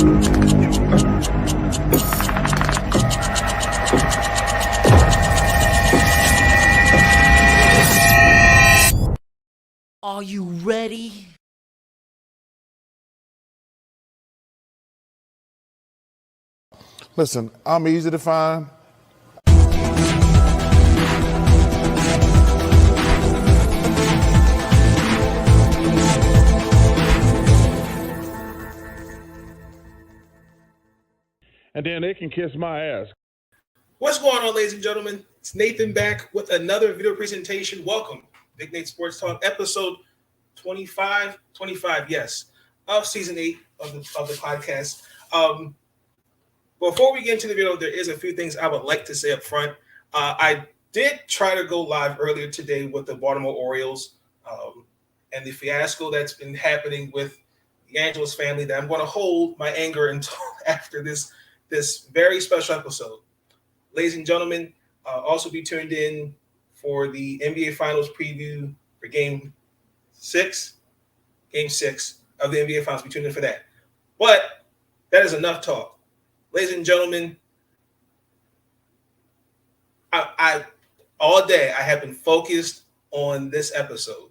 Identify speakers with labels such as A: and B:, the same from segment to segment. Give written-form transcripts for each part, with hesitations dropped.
A: Are you ready?
B: Listen, I'm easy to find. And then they can kiss my ass.
C: What's going on, ladies and gentlemen? It's Nathan back with another video presentation. Welcome, Big Nate Sports Talk, episode 25, yes, of season 8 of the podcast. Before we get into the video, there is a few things I would like to say up front. I did try to go live earlier today with the Baltimore Orioles and the fiasco that's been happening with the Angeles family, that I'm going to hold my anger until after this very special episode. Ladies and gentlemen, also be tuned in for the NBA Finals preview for Game 6 of the NBA Finals. Be tuned in for that. But that is enough talk. Ladies and gentlemen, I all day I have been focused on this episode.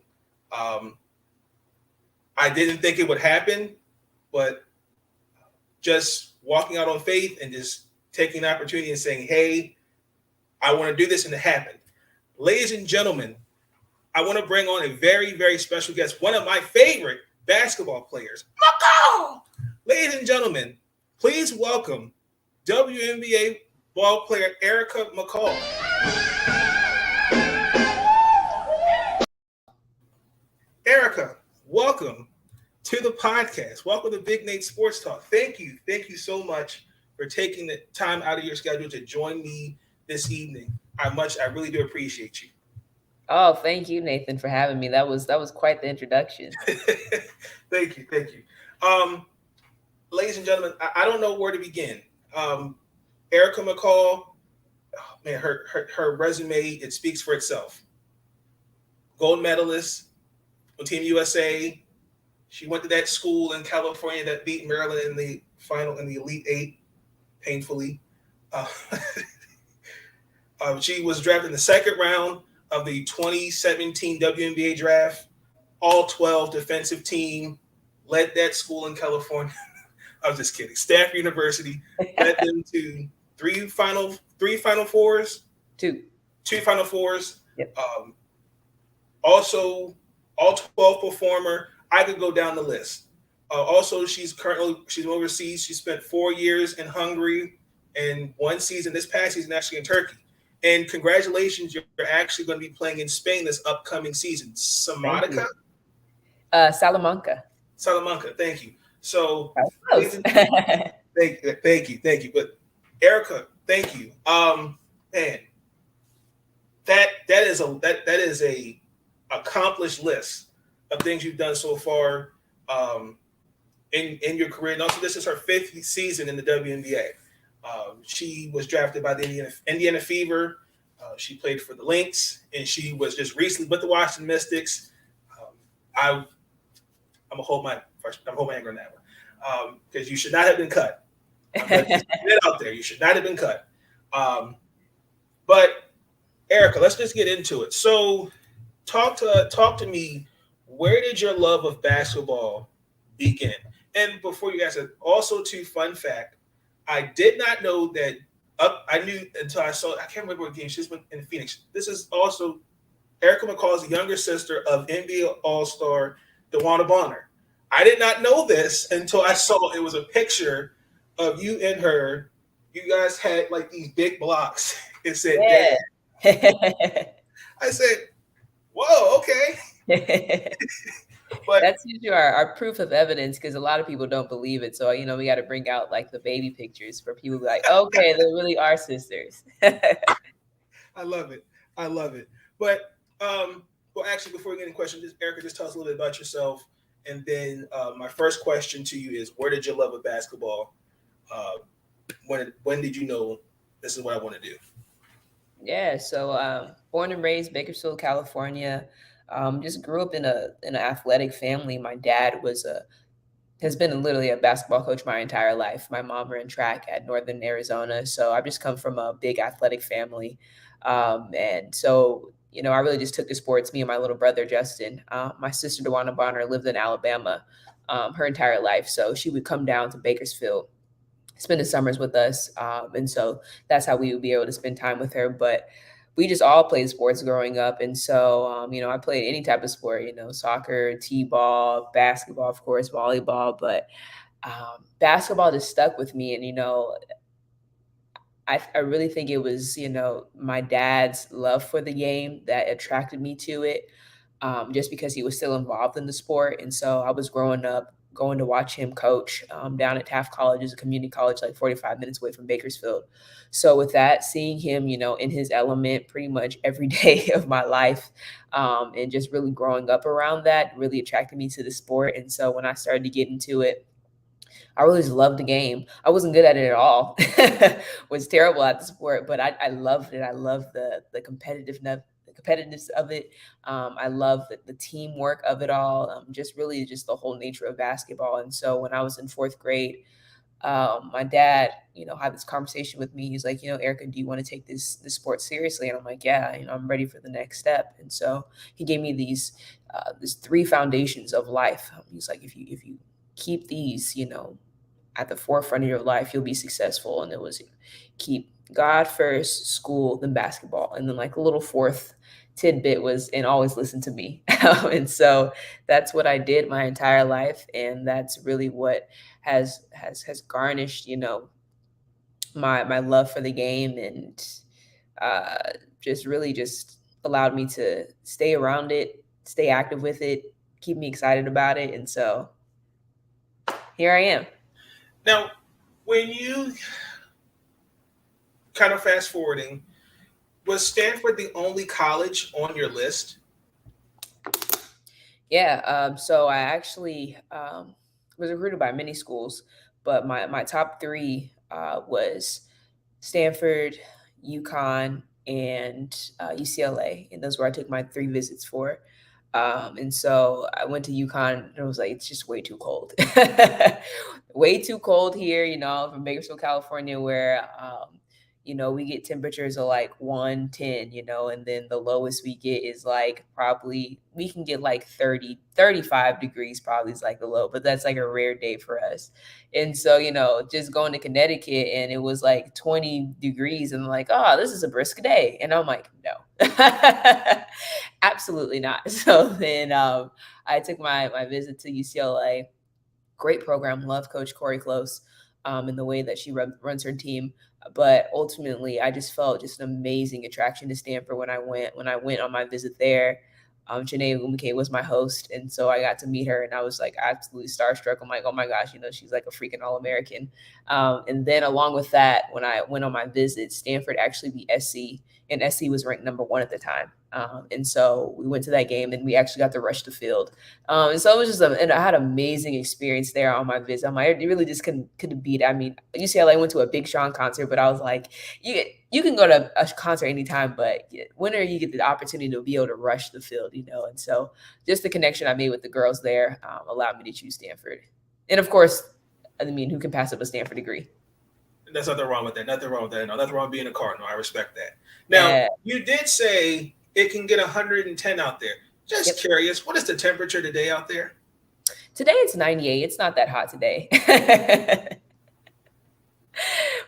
C: I didn't think it would happen, but just walking out on faith and just taking an opportunity and saying, hey, I want to do this, and it happened. Ladies and gentlemen, I want to bring on a very, very special guest, one of my favorite basketball players, McCall. Ladies and gentlemen, please welcome WNBA ball player Erica McCall. Erica, welcome to the podcast. Welcome to Big Nate Sports Talk. Thank you so much for taking the time out of your schedule to join me this evening. I really do appreciate you.
D: Oh, thank you, Nathan, for having me. That was quite the introduction.
C: Thank you. Ladies and gentlemen, I don't know where to begin. Erica McCall, oh man, her resume, it speaks for itself. Gold medalist on Team USA. She went to that school in California that beat Maryland in the final, in the Elite Eight, painfully. She was drafted in the second round of the 2017 WNBA draft. All 12 defensive team, led that school in California. I was just kidding. Stanford University led them to three Final Fours. Two Final Fours.
D: Yep.
C: Also, all 12 performer. I could go down the list. Also, she's overseas. She spent 4 years in Hungary and 1 season, this past season, actually in Turkey. And congratulations, you're actually going to be playing in Spain this upcoming season. Salamanca?
D: Salamanca.
C: Thank you. So,
D: Thank
C: you. But Erica, thank you. Man, that is a accomplished list of things you've done so far in your career. And also, this is her 5th season in the WNBA. She was drafted by the Indiana Fever. She played for the Lynx, and she was just recently with the Washington Mystics. I'm gonna hold my anger on that one because you should not have been cut. Get out there, you should not have been cut. But Erica, let's just get into it. So, talk to me. Where did your love of basketball begin? And before you answer, also too, fun fact, I did not know that. I knew until I saw. I can't remember what game she's been in Phoenix. This is also Erica McCall's younger sister of NBA All-Star DeWanna Bonner. I did not know this until I saw it was a picture of you and her. You guys had like these big blocks. It said, "Dad." I said, "Whoa, okay."
D: But that's usually our proof of evidence, because a lot of people don't believe it. So, we got to bring out like the baby pictures for people to be like, okay, they really are sisters.
C: I love it. But, well, actually, before we get into questions, Erica, just tell us a little bit about yourself. And then my first question to you is, where did your love of basketball, when did you know this is what I want to do?
D: Yeah, so born and raised Bakersfield, California. Just grew up in an athletic family. My dad was has been literally a basketball coach my entire life. My mom ran track at Northern Arizona, so I've just come from a big athletic family. And so, I really just took to sports, me and my little brother, Justin. My sister, DeWanna Bonner, lived in Alabama her entire life. So she would come down to Bakersfield, spend the summers with us. And so that's how we would be able to spend time with her. But we just all played sports growing up. And so, I played any type of sport, soccer, t-ball, basketball, of course, volleyball. But basketball just stuck with me. And, I really think it was, my dad's love for the game that attracted me to it, just because he was still involved in the sport. And so I was growing up going to watch him coach down at Taft College, is a community college like 45 minutes away from Bakersfield. So with that, seeing him, in his element pretty much every day of my life, and just really growing up around that really attracted me to the sport. And so when I started to get into it, I really just loved the game. I wasn't good at it at all. Was terrible at the sport, but I loved it. I loved the competitiveness of it. I love the teamwork of it all. Just really just the whole nature of basketball. And so when I was in fourth grade, my dad, had this conversation with me. He's like, Erica, do you want to take this sport seriously? And I'm like, yeah, I'm ready for the next step. And so he gave me these 3 foundations of life. He's like, if you keep these, at the forefront of your life, you'll be successful. And it was keep God first, school, then basketball. And then like a little fourth tidbit was, and always listen to me. And so that's what I did my entire life. And that's really what has garnished, my love for the game, and just really just allowed me to stay around it, stay active with it, keep me excited about it. And so here I am.
C: Now, when you kind of fast forwarding, was Stanford the only college on your list?
D: Yeah. So I actually was recruited by many schools, but my top 3 was Stanford, UConn, and UCLA. And those were I took my 3 visits for. And so I went to UConn and I was like, it's just way too cold. Way too cold here, from Bakersfield, California, where, we get temperatures of like 110, and then the lowest we get is like probably we can get like 30, 35 degrees probably is like the low, but that's like a rare day for us. And so, just going to Connecticut and it was like 20 degrees and like, oh, this is a brisk day. And I'm like, no, absolutely not. So then I took my visit to UCLA. Great program. Love Coach Corey Close in the way that she runs her team. But ultimately, I just felt just an amazing attraction to Stanford when I went on my visit there. Janae Umike was my host, and so I got to meet her, and I was like absolutely starstruck. I'm like, oh my gosh, she's like a freaking All-American. And then along with that, when I went on my visit, Stanford actually beat SC, and SC was ranked number 1 at the time. And so we went to that game, and we actually got to rush the field. And so it was just, and I had an amazing experience there on my visit. I'm like, it really just couldn't beat. I mean, UCLA went to a Big Sean concert, but I was like, you can go to a concert anytime, but when you get the opportunity to be able to rush the field, And so just the connection I made with the girls there allowed me to choose Stanford. And of course, I mean, who can pass up a Stanford degree?
C: There's nothing wrong with that. Nothing wrong with that. No, nothing wrong with being a Cardinal. I respect that. Now, You did say it can get 110 out there. Just curious, what is the temperature today out there?
D: Today it's 98. It's not that hot today.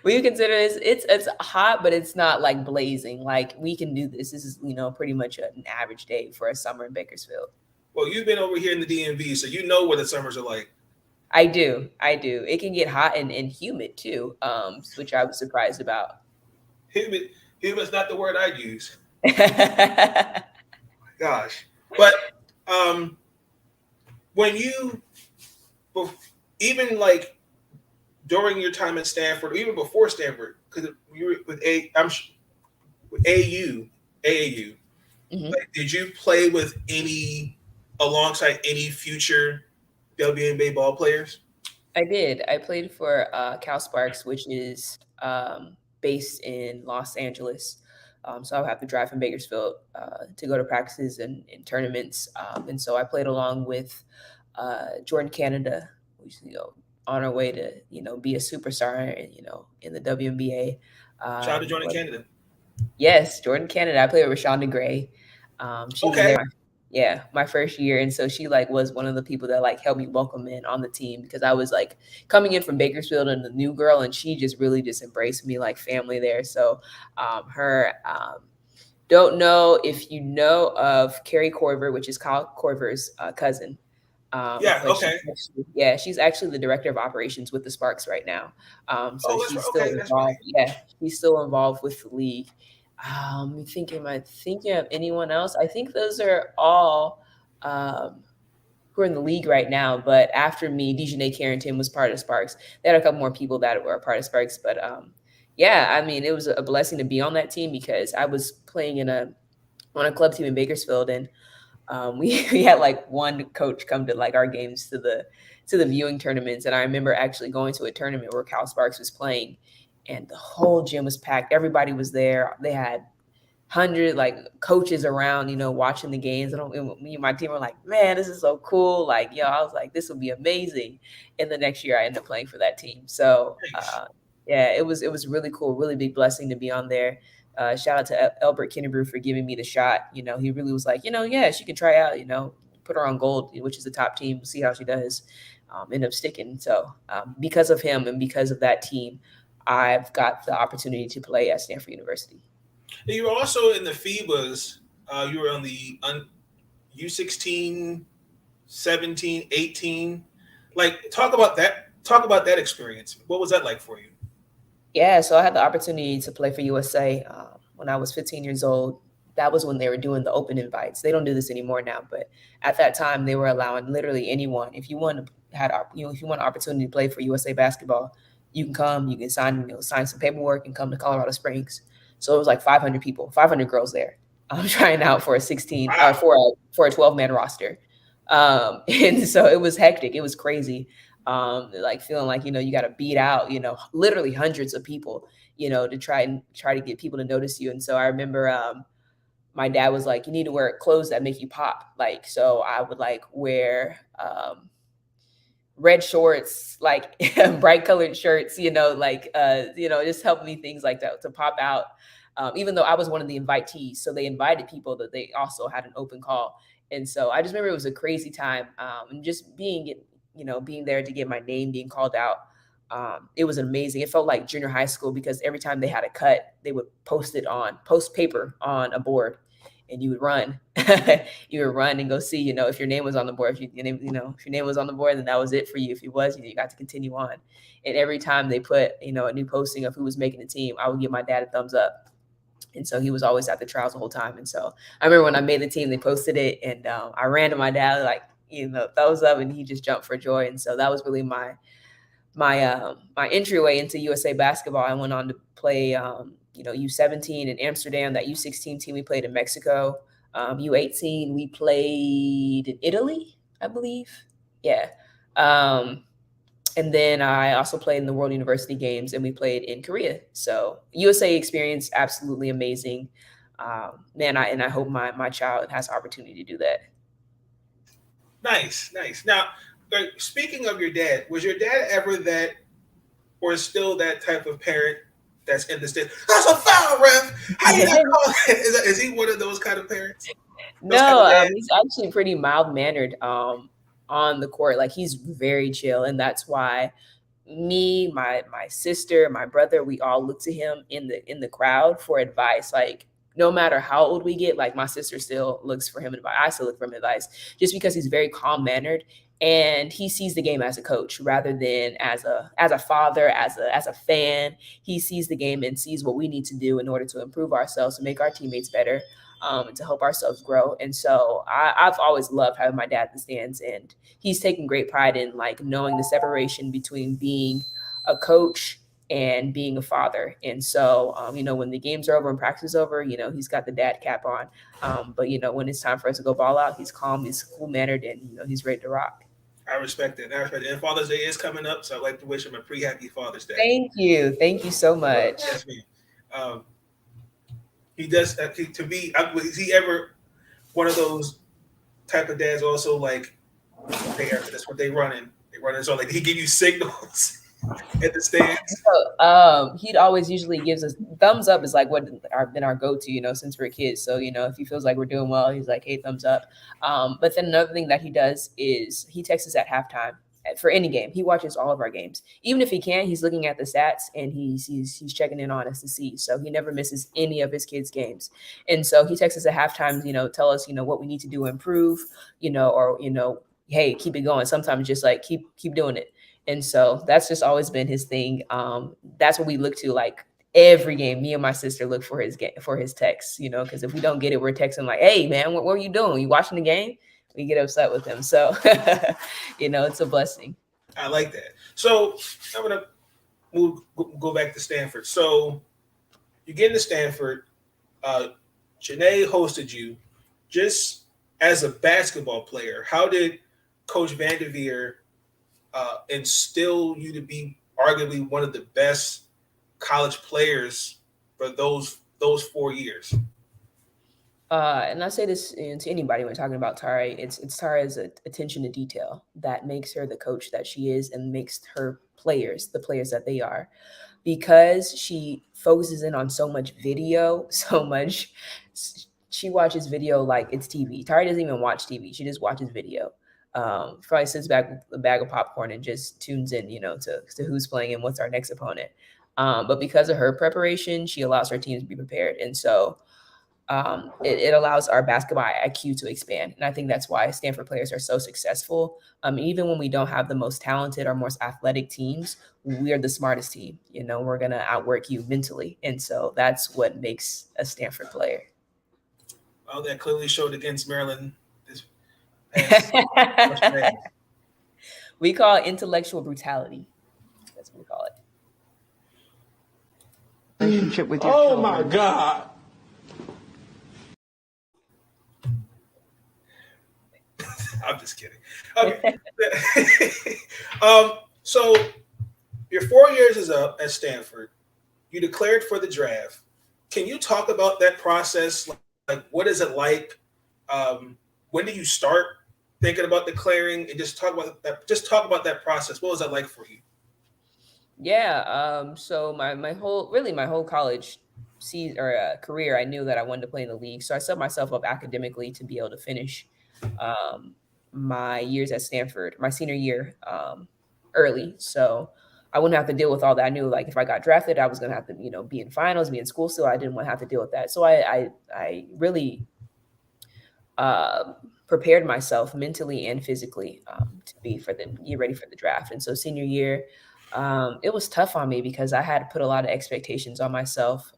D: We consider this, it's hot, but it's not like blazing. Like we can do this. This is, pretty much an average day for a summer in Bakersfield.
C: Well, you've been over here in the DMV, so you know what the summers are like.
D: I do. It can get hot and humid too, which I was surprised about.
C: Humid is not the word I'd use. Gosh. But when you, even like during your time at Stanford, or even before Stanford, because you were with AAU,
D: Mm-hmm.
C: like, did you play with alongside any future WNBA ball players?
D: I did. I played for Cal Sparks, which is based in Los Angeles. So I have to drive from Bakersfield to go to practices and tournaments. And so I played along with Jordan Canada. on our way to, be a superstar, in the WNBA.
C: Shout out to Jordan
D: But
C: Canada.
D: yes, Jordan Canada. I played with Rashonda Gray. She was
C: Okay.
D: there my first year, and so she was one of the people that helped me welcome in on the team, because I was coming in from Bakersfield and the new girl, and she just really just embraced me like family there. So her don't know if you know of Carrie Corver, which is Kyle Corver's cousin.
C: Yeah,
D: But
C: okay.
D: she's actually the director of operations with the Sparks right now. So
C: That's
D: she's
C: right.
D: still
C: Okay, that's right.
D: involved. Yeah, she's still involved with the league. I'm thinking, am I thinking of anyone else? I think those are all who are in the league right now. But after me, Dejanay Carrington was part of Sparks. They had a couple more people that were a part of Sparks. But yeah, I mean, it was a blessing to be on that team, because I was playing on a club team in Bakersfield, and we had one coach come to our games to the viewing tournaments. And I remember actually going to a tournament where Cal Sparks was playing, and the whole gym was packed. Everybody was there. They had 100 coaches around, watching the games. And me and my team were like, man, this is so cool. I was like, this will be amazing. And the next year I ended up playing for that team. So yeah, it was really cool, really big blessing to be on there. Shout out to Albert Kennebrew for giving me the shot. He really was like, yeah, she can try out, put her on gold, which is the top team, see how she does. End up sticking. So because of him and because of that team, I've got the opportunity to play at Stanford University.
C: You were also in the FIBAs. You were on the U16, 17, 18. Talk about that. Talk about that experience. What was that like for you?
D: Yeah, so I had the opportunity to play for USA when I was 15 years old. That was when they were doing the open invites. They don't do this anymore now, but at that time they were allowing literally anyone. If you want an opportunity to play for USA basketball, you can come. You can sign some paperwork and come to Colorado Springs. So it was 500 people, 500 girls there. I'm trying out for a 16
C: Wow.
D: for a 12-man roster, and so it was hectic. It was crazy. Feeling you got to beat out, literally hundreds of people, to try to get people to notice you. And so I remember my dad was like, you need to wear clothes that make you pop. So I would wear red shorts, bright colored shirts, just help me things like that to pop out. Even though I was one of the invitees, so they invited people that they also had an open call. And so I just remember it was a crazy time, and just being there to get my name being called out. It was amazing. It felt like junior high school, because every time they had a cut, they would post paper on a board, and you would run. You would run and go see, if your name was on the board. If your name was on the board, then that was it for you. If you was, you got to continue on. And every time they put, a new posting of who was making the team, I would give my dad a thumbs up. And so he was always at the trials the whole time. And so I remember when I made the team, they posted it, and I ran to my dad thumbs up, and he just jumped for joy. And so that was really my entryway into USA basketball. I went on to play U17 in Amsterdam. That U16 team we played in Mexico. U18 we played in Italy, I believe. Yeah. And then I also played in the World University Games, and we played in Korea. So USA experience, absolutely amazing. Man, I hope my child has opportunity to do that.
C: Nice. Now, speaking of your dad, was your dad ever that, or still that type of parent that's in the state? That's a foul, ref. How do you not call it? Is he one of those kind of parents?
D: No, he's actually pretty mild mannered on the court. He's very chill, and that's why me, my sister, my brother, we all look to him in the crowd for advice. No matter how old we get, my sister still looks for him advice. I still look for him advice, just because he's very calm mannered, and he sees the game as a coach rather than as a father, as a fan. He sees the game and sees what we need to do in order to improve ourselves, to make our teammates better, and to help ourselves grow. And so I've always loved having my dad in the stands, and he's taken great pride in knowing the separation between being a coach and being a father. And so, when the games are over and practice is over, he's got the dad cap on. But when it's time for us to go ball out, he's calm, he's cool mannered, and he's ready to rock.
C: I respect it. And Father's Day is coming up, so I'd like to wish him a pre-happy Father's Day.
D: Thank you so much.
C: Yes, ma'am. He does to be. Is he ever one of those type of dads? Also, that's what they run in. They run his own. Like he give you signals at the stands.
D: So, he'd always usually gives us thumbs up is like what been our go-to, since we're kids. So, if he feels like we're doing well, he's like, hey, thumbs up. But then another thing that he does is he texts us at halftime for any game. He watches all of our games. Even if he can't, he's looking at the stats and he's checking in on us to see. So he never misses any of his kids' games. And so he texts us at halftime, tell us, what we need to do to improve, or, hey, keep it going. Sometimes just like keep doing it. And so that's just always been his thing. That's what we look to, like every game. Me and my sister look for his texts, because if we don't get it, we're texting like, "Hey, man, what are you doing? You watching the game?" We get upset with him. So, it's a blessing.
C: I like that. So I'm gonna go back to Stanford. So you get into Stanford. Janae hosted you. Just as a basketball player, how did Coach Vanderveer instill you to be arguably one of the best college players for those 4 years?
D: And I say this to anybody when talking about Tara, it's Tara's attention to detail that makes her the coach that she is and makes her players the players that they are, because she focuses in on so much video, so much. She watches video like it's TV. Tara doesn't even watch TV; she just watches video. Probably sits back with a bag of popcorn and just tunes in, to who's playing and what's our next opponent. But because of her preparation, she allows her team to be prepared. And so it allows our basketball IQ to expand. And I think that's why Stanford players are so successful. Even when we don't have the most talented or most athletic teams, we're the smartest team. We're going to outwork you mentally. And so that's what makes a Stanford player.
C: Well, that clearly showed against Maryland.
D: We call it intellectual brutality. That's what we call it.
E: Relationship with your
B: Oh
E: children.
B: my God.
C: I'm just kidding. Okay. So your 4 years is up at Stanford. You declared for the draft. Can you talk about that process? Like what is it like? When do you start thinking about declaring, and just talk about that? Just talk about that process. What was that like for you?
D: Yeah. So my whole college career, I knew that I wanted to play in the league. So I set myself up academically to be able to finish my years at Stanford, my senior year, early. So I wouldn't have to deal with all that. I knew like if I got drafted, I was gonna have to, be in finals, be in school still. I didn't want to have to deal with that. So I really prepared myself mentally and physically to get ready for the draft. And so senior year, it was tough on me because I had to put a lot of expectations on myself.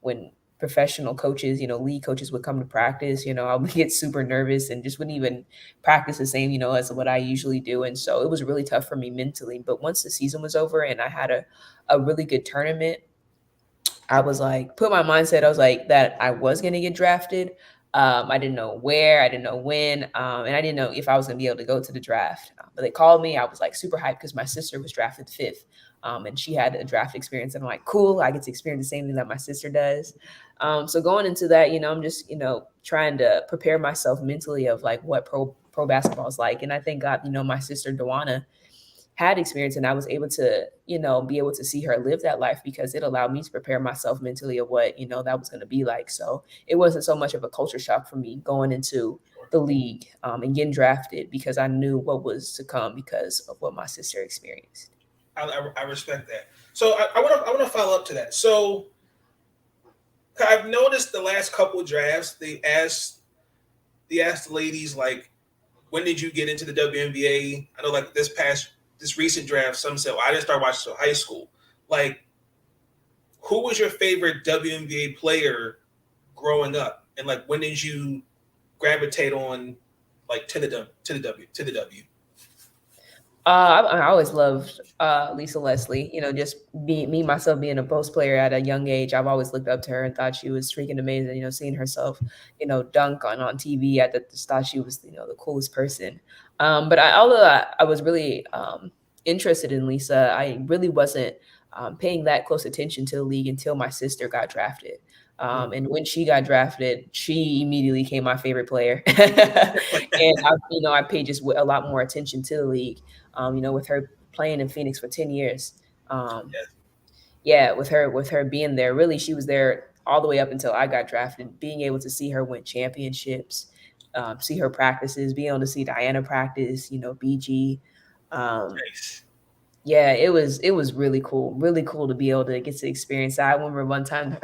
D: When professional coaches, league coaches would come to practice, I would get super nervous and just wouldn't even practice the same, as what I usually do. And so it was really tough for me mentally. But once the season was over and I had a really good tournament, I was like, put my mindset, I was like, that I was going to get drafted. I didn't know where, I didn't know when, and I didn't know if I was going to be able to go to the draft. But they called me. I was like super hyped because my sister was drafted 5th, and she had a draft experience. And I'm like, cool, I get to experience the same thing that my sister does. So going into that, I'm just, trying to prepare myself mentally of like what pro basketball is like. And I thank God, my sister Dawana had experience, and I was able to, be able to see her live that life because it allowed me to prepare myself mentally of what, that was going to be like. So it wasn't so much of a culture shock for me going into the league and getting drafted because I knew what was to come because of what my sister experienced.
C: I respect that. So I want to follow up to that. So I've noticed the last couple of drafts, they asked the ladies, like, when did you get into the WNBA? I know like this recent draft, some said, well, I didn't start watching until high school. Like, who was your favorite WNBA player growing up? And like, when did you gravitate on like to the W?
D: I always loved Lisa Leslie. Just me myself being a post player at a young age, I've always looked up to her and thought she was freaking amazing. Seeing herself, dunk on TV, I just thought she was, the coolest person. But although I was really interested in Lisa, I really wasn't paying that close attention to the league until my sister got drafted. And when she got drafted, she immediately became my favorite player. And I paid just a lot more attention to the league. With her playing in Phoenix for 10 years.
C: Yes.
D: Yeah, with her being there, really, she was there all the way up until I got drafted. Being able to see her win championships, see her practices, being able to see Diana practice, BG.
C: Nice.
D: Yeah, it was really cool to be able to get to experience that. I remember one time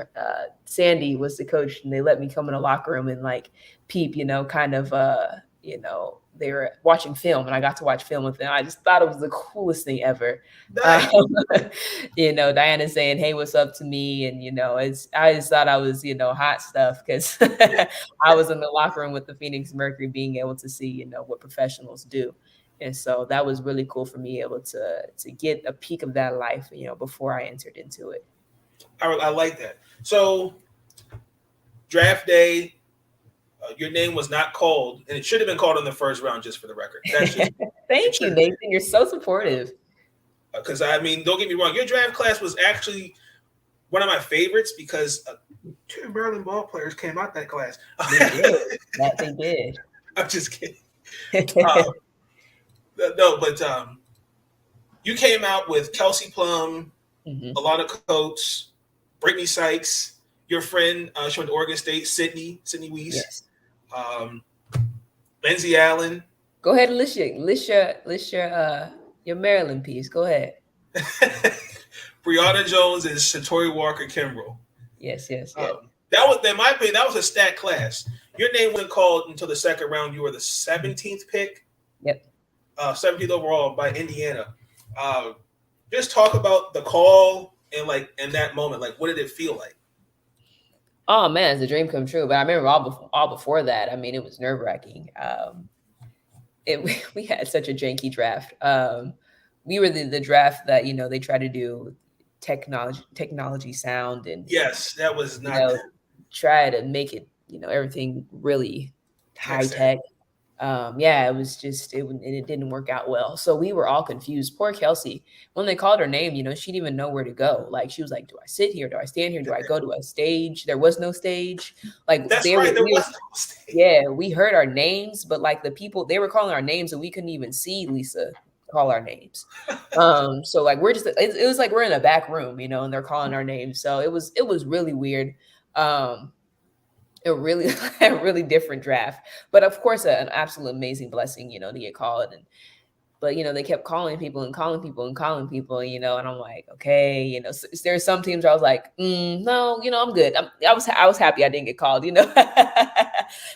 D: Sandy was the coach, and they let me come in the locker room and like peep, kind of they were watching film, and I got to watch film with them. I just thought it was the coolest thing ever.
C: Nice.
D: Diana saying, "Hey, what's up?" to me, and I just thought I was hot stuff because I was in the locker room with the Phoenix Mercury, being able to see what professionals do. And so that was really cool for me able to get a peek of that life, before I entered into it.
C: I like that. So draft day, your name was not called, and it should have been called in the first round, just for the record. That's just
D: Thank you, Nathan. You're so supportive.
C: Because don't get me wrong, your draft class was actually one of my favorites because 2 Maryland ball players came out that class.
D: They did.
C: I'm just kidding. No, but you came out with Kelsey Plum, Alana Coates, Brittany Sykes, your friend, she went to Oregon State, Sydney Weiss,
D: yes.
C: Lindsay Allen.
D: Go ahead and list your Maryland piece. Go ahead.
C: Brianna Jones and Satori Walker Kimbrough.
D: Yes.
C: That was, in my opinion, that was a stacked class. Your name wasn't called until the second round. You were the 17th pick.
D: Yep.
C: 17th overall by Indiana. Just talk about the call and in that moment, what did it feel like?
D: Oh man, it's a dream come true. But I remember all before that. I mean, it was nerve wracking. We had such a janky draft. We were the draft that they try to do technology sound, and
C: yes, that was not
D: try to make it everything really high tech. It was just it didn't work out well. So we were all confused. Poor Kelsey, when they called her name, she didn't even know where to go. Like she was like, do I sit here? Do I stand here? Do I go to a stage? There was no stage.
C: That's right. There was no stage.
D: Yeah, we heard our names, but the people, they were calling our names and we couldn't even see Lisa call our names. So we're just, it was like we're in a back room, and they're calling our names. So it was really weird. A really different draft, but of course an absolute amazing blessing, to get called. But they kept calling people and calling people and calling people, and I'm like, okay, so there's some teams where I was like, no, I'm good. I was happy I didn't get called,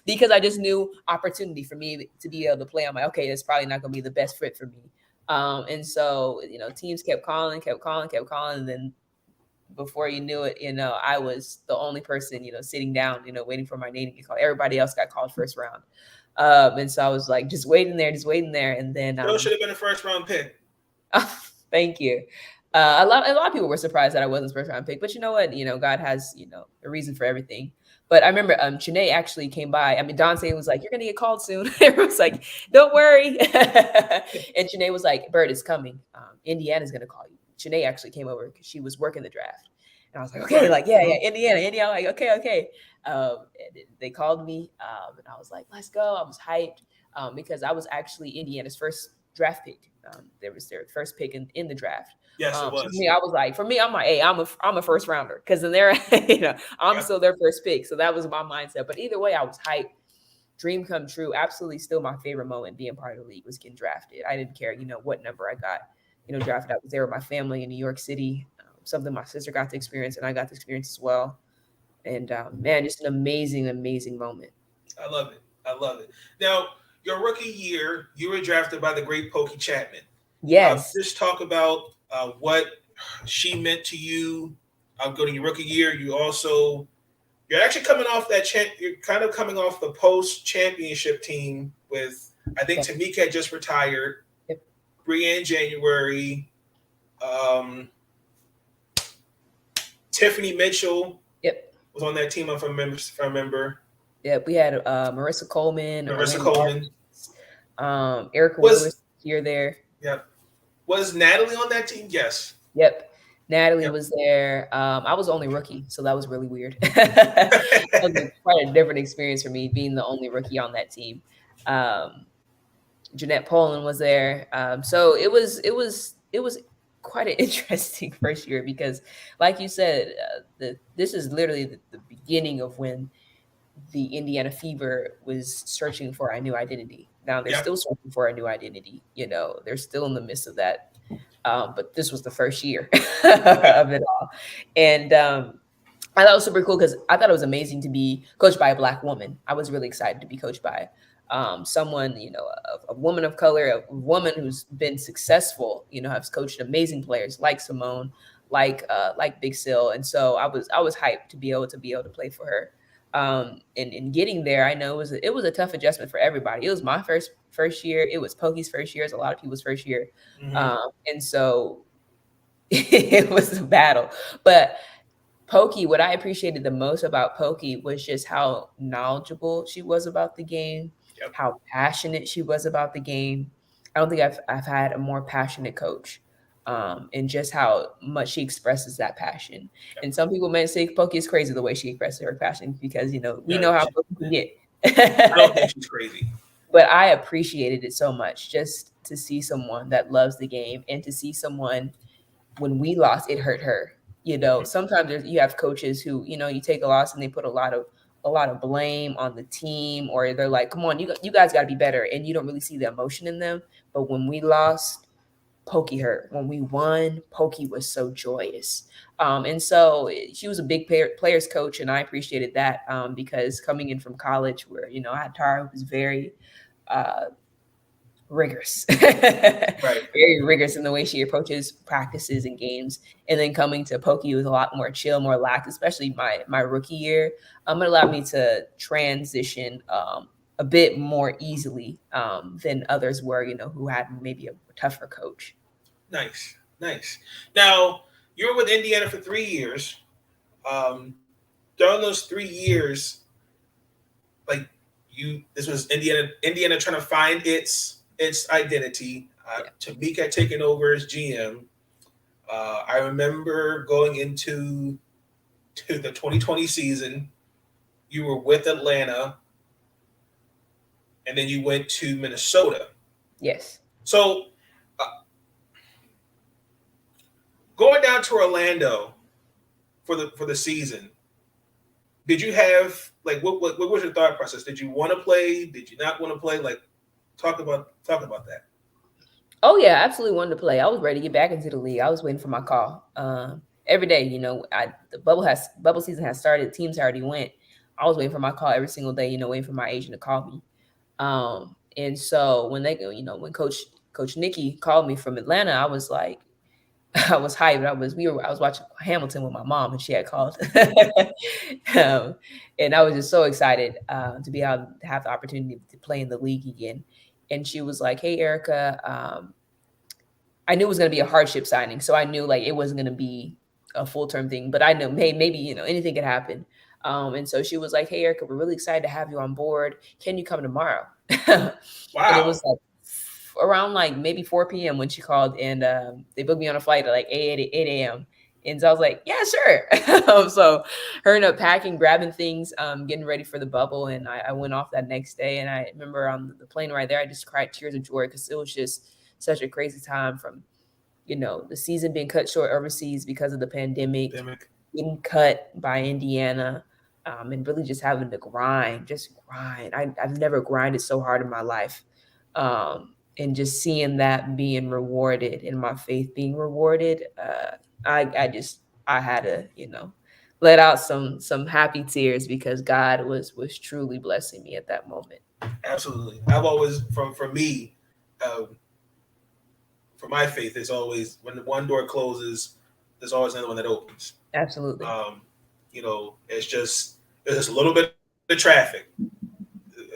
D: because I just knew opportunity for me to be able to play. I'm like, okay, that's probably not going to be the best fit for me. And so teams kept calling, and then before you knew it, I was the only person, sitting down, waiting for my name to get called. Everybody else got called first round. And so I was like, just waiting there. And then
C: should have been a first round pick.
D: Thank you. A lot of people were surprised that I wasn't first round pick, but you know what? God has, a reason for everything. But I remember Chanae actually came by. I mean, Dante was like, you're going to get called soon. Everyone's like, don't worry. And Chanae was like, Bird is coming. Indiana's going to call you. Chanae actually came over because she was working the draft. And I was like, okay, Indiana. Like, okay. And they called me, and I was like, let's go. I was hyped because I was actually Indiana's first draft pick. There was their first pick in the draft.
C: Yes, it was.
D: So I was like, I'm like, hey, I'm a first rounder because then they're, I'm still their first pick. So that was my mindset. But either way, I was hyped. Dream come true. Absolutely, still my favorite moment being part of the league was getting drafted. I didn't care, what number I got. Drafted. I was there with my family in New York City, something my sister got to experience and I got to experience as well. And man, just an amazing, amazing moment.
C: I love it. Now, your rookie year, you were drafted by the great Pokey Chapman.
D: Yes.
C: Just talk about what she meant to you. Go to your rookie year. You're actually coming off you're kind of coming off the post-championship team with, I think Tamika had just retired. Brianne January, Tiffany Mitchell was on that team, if I remember.
D: Yep, we had Marissa Coleman. Erica Lewis here there.
C: Yep. Was Natalie on that team? Yes.
D: Yep. Natalie
C: Yep.
D: was there. I was the only rookie, so that was really weird. That was quite a different experience for me being the only rookie on that team. Um, Jeanette Poland was there. So it was quite an interesting first year because, like you said, this is literally the beginning of when the Indiana Fever was searching for a new identity. Now they're
C: Yep.
D: still searching for a new identity. They're still in the midst of that. But this was the first year
C: Yep.
D: of it all, and I thought it was super cool because I thought it was amazing to be coached by a Black woman. I was really excited to be coached by someone, a woman of color, a woman who's been successful. Has coached amazing players like Simone, like Big Sil, and so I was hyped to be able to play for her. And getting there, I know it was a tough adjustment for everybody. It was my first year. It was Pokey's first year. It's a lot of people's first year,
C: Mhm.
D: and so it was a battle, but Pokey, what I appreciated the most about Pokey was just how knowledgeable she was about the game,
C: Yep.
D: how passionate she was about the game. I don't think I've had a more passionate coach, and just how much she expresses that passion.
C: Yep.
D: And some people may say Pokey is crazy the way she expresses her passion because we
C: No,
D: know how Pokey can
C: I don't think
D: get.
C: she's crazy.
D: But I appreciated it so much just to see someone that loves the game and to see someone when we lost, it hurt her. Sometimes you have coaches who, you take a loss and they put a lot of blame on the team, or they're like, "Come on, you guys got to be better," and you don't really see the emotion in them. But when we lost, Pokey hurt. When we won, Pokey was so joyous. And so she was a big players coach, and I appreciated that because coming in from college, where I had Tara, who was very uh, rigorous,
C: Right.
D: very rigorous in the way she approaches practices and games. And then coming to Pokey was a lot more chill, more lax, especially my rookie year. It allowed me to transition a bit more easily than others were, who had maybe a tougher coach.
C: Nice. Nice. Now, you were with Indiana for 3 years. Um, During those 3 years, like this was Indiana trying to find its identity.
D: Yeah.
C: Tamika had taken over as GM. I remember going into the 2020 season. You were with Atlanta, and then you went to Minnesota.
D: Yes.
C: So going down to Orlando for the season, did you have like what was your thought process? Did you want to play? Did you not want to play? Like talk about that.
D: Oh yeah, I absolutely wanted to play. I was ready to get back into the league. I was waiting for my call. Every day, the bubble season has started. Teams already went. I was waiting for my call every single day. Waiting for my agent to call me. And so when they go, when Coach Nikki called me from Atlanta, I was like, I was hyped. I was watching Hamilton with my mom, and she had called, um, and I was just so excited to be able to have the opportunity to play in the league again. And she was like, "Hey, Erica, I knew it was going to be a hardship signing, so I knew like it wasn't going to be a full term thing. But I know, hey, maybe anything could happen." And so she was like, "Hey, Erica, we're really excited to have you on board. Can you come tomorrow?" And it
C: Wow.
D: was like around like maybe 4 p.m. when she called, and they booked me on a flight at like 8 a.m. And so I was like, "Yeah, sure." So her ended up packing, grabbing things, getting ready for the bubble, and I went off that next day. And I remember on the plane right there, I just cried tears of joy because it was just such a crazy time from the season being cut short overseas because of the pandemic,
C: Demick.
D: getting cut by Indiana, and really just having to just grind. I've never grinded so hard in my life. And just seeing that being rewarded and my faith being rewarded, I had to, let out some happy tears because God was truly blessing me at that moment.
C: Absolutely. I've always for me, um, for my faith, it's always when one door closes, there's always another one that opens.
D: Absolutely.
C: Um, it's just a little bit of traffic.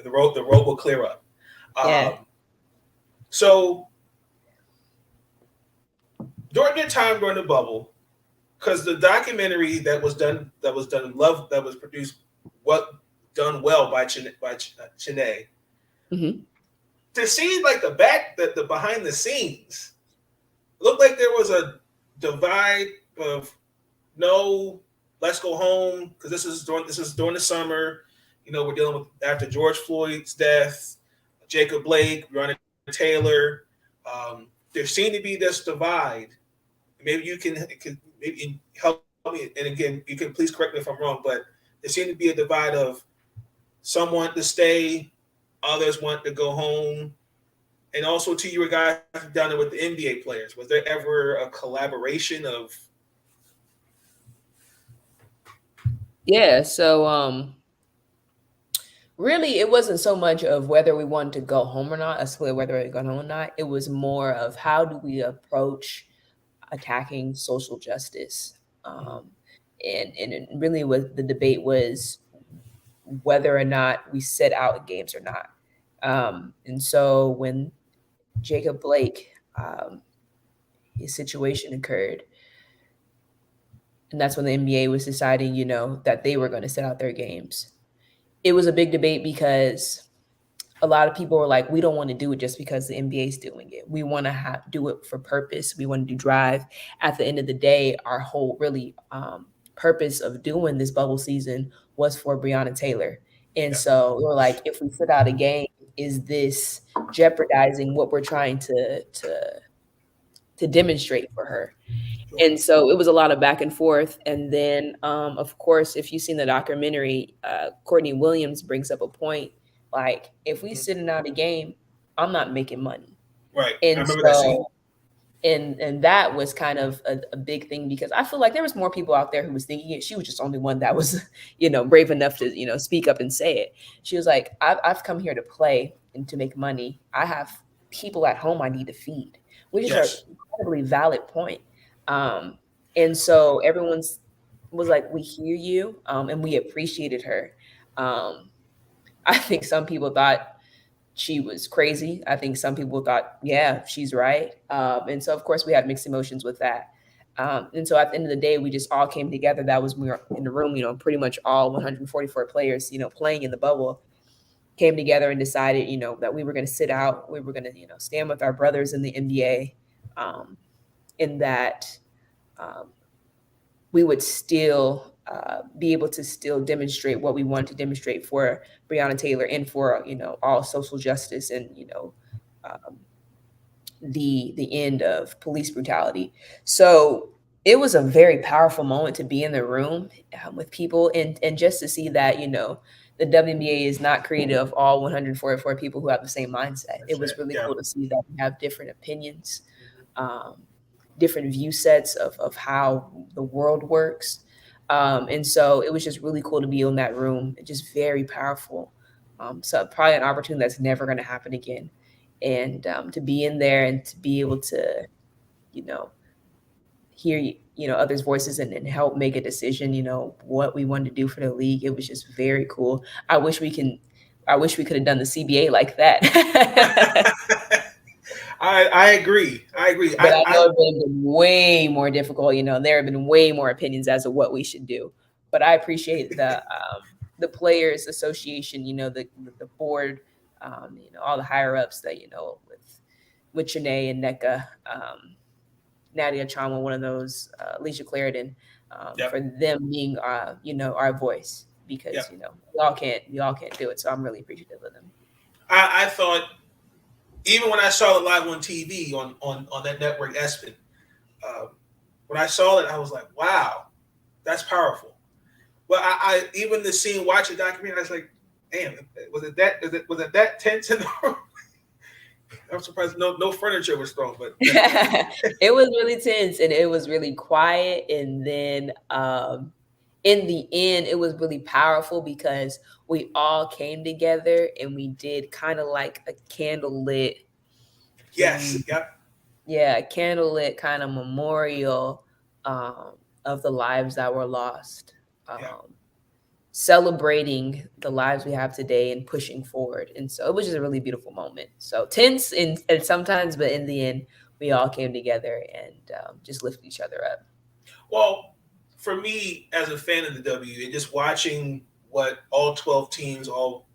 C: The road will clear up.
D: Yeah.
C: So during your time during the bubble, because the documentary that was produced, what done well by Chene,
D: Hmm.
C: to see like the behind the scenes, it looked like there was a divide of no, let's go home because this is during the summer. We're dealing with after George Floyd's death, Jacob Blake, Breonna Taylor. There seemed to be this divide. Maybe you can maybe help me. And again, you can please correct me if I'm wrong, but there seemed to be a divide of some want to stay, others want to go home. And also, to you guys down there with the NBA players, was there ever a collaboration of?
D: Yeah, so really it wasn't so much of whether we wanted to go home or not, whether we go home or not. It was more of how do we approach attacking social justice. And it really was the debate was whether or not we sit out games or not. And so when Jacob Blake, his situation occurred, and that's when the NBA was deciding, that they were going to sit out their games. It was a big debate because a lot of people were like, we don't want to do it just because the NBA is doing it. We want to do it for purpose. We want to drive. At the end of the day, our whole really purpose of doing this bubble season was for Breonna Taylor. And so we were like, if we sit out a game, is this jeopardizing what we're trying to demonstrate for her? And so it was a lot of back and forth. And then, of course, if you've seen the documentary, Courtney Williams brings up a point like, if we sitting out a game, I'm not making money.
C: Right.
D: And
C: I remember that scene.
D: And that was kind of a big thing because I feel like there was more people out there who was thinking it. She was just the only one that was, brave enough to, speak up and say it. She was like, I've come here to play and to make money. I have people at home I need to feed, which is an incredibly valid point. And so everyone was like, we hear you, and we appreciated her. I think some people thought she was crazy. I think some people thought, yeah, she's right. And so, of course, we had mixed emotions with that. And so at the end of the day, we just all came together. That was, we were in the room, pretty much all 144 players, playing in the bubble, came together and decided, that we were going to sit out. We were going to, stand with our brothers in the NBA, in that we would still be able to still demonstrate what we wanted to demonstrate for Breonna Taylor and for, all social justice and, the end of police brutality. So it was a very powerful moment to be in the room with people and just to see that, the WNBA is not created of all 144 people who have the same mindset. It was really cool to see that we have different opinions, different view sets of how the world works. And so it was just really cool to be in that room, just very powerful. So probably an opportunity that's never going to happen again. And to be in there and to be able to, hear, others' voices and help make a decision, what we wanted to do for the league. It was just very cool. I wish we could have done the CBA like that.
C: I agree.
D: But I know it would have been way more difficult. There have been way more opinions as to what we should do. But I appreciate the Players Association, the board, all the higher ups that, with Chanae and NECA, Nadia Chama, one of those, Alicia Clarendon, for them being, our voice because, we all can't do it. So I'm really appreciative of them.
C: I thought, even when I saw it live on TV on that network, ESPN, when I saw it, I was like, wow, that's powerful. Well, I even the scene watching the documentary, I was like, damn, was it that tense in the room? I'm surprised no furniture was thrown, but
D: it was really tense and it was really quiet. And then in the end, it was really powerful because we all came together and we did kind of like a candlelit.
C: Yes. Yep.
D: Yeah, a candlelit kind of memorial of the lives that were lost. Celebrating the lives we have today and pushing forward. And so it was just a really beautiful moment. So tense and sometimes, but in the end, we all came together and just lifted each other up.
C: Well, for me, as a fan of the W, and just watching what all 12 teams, all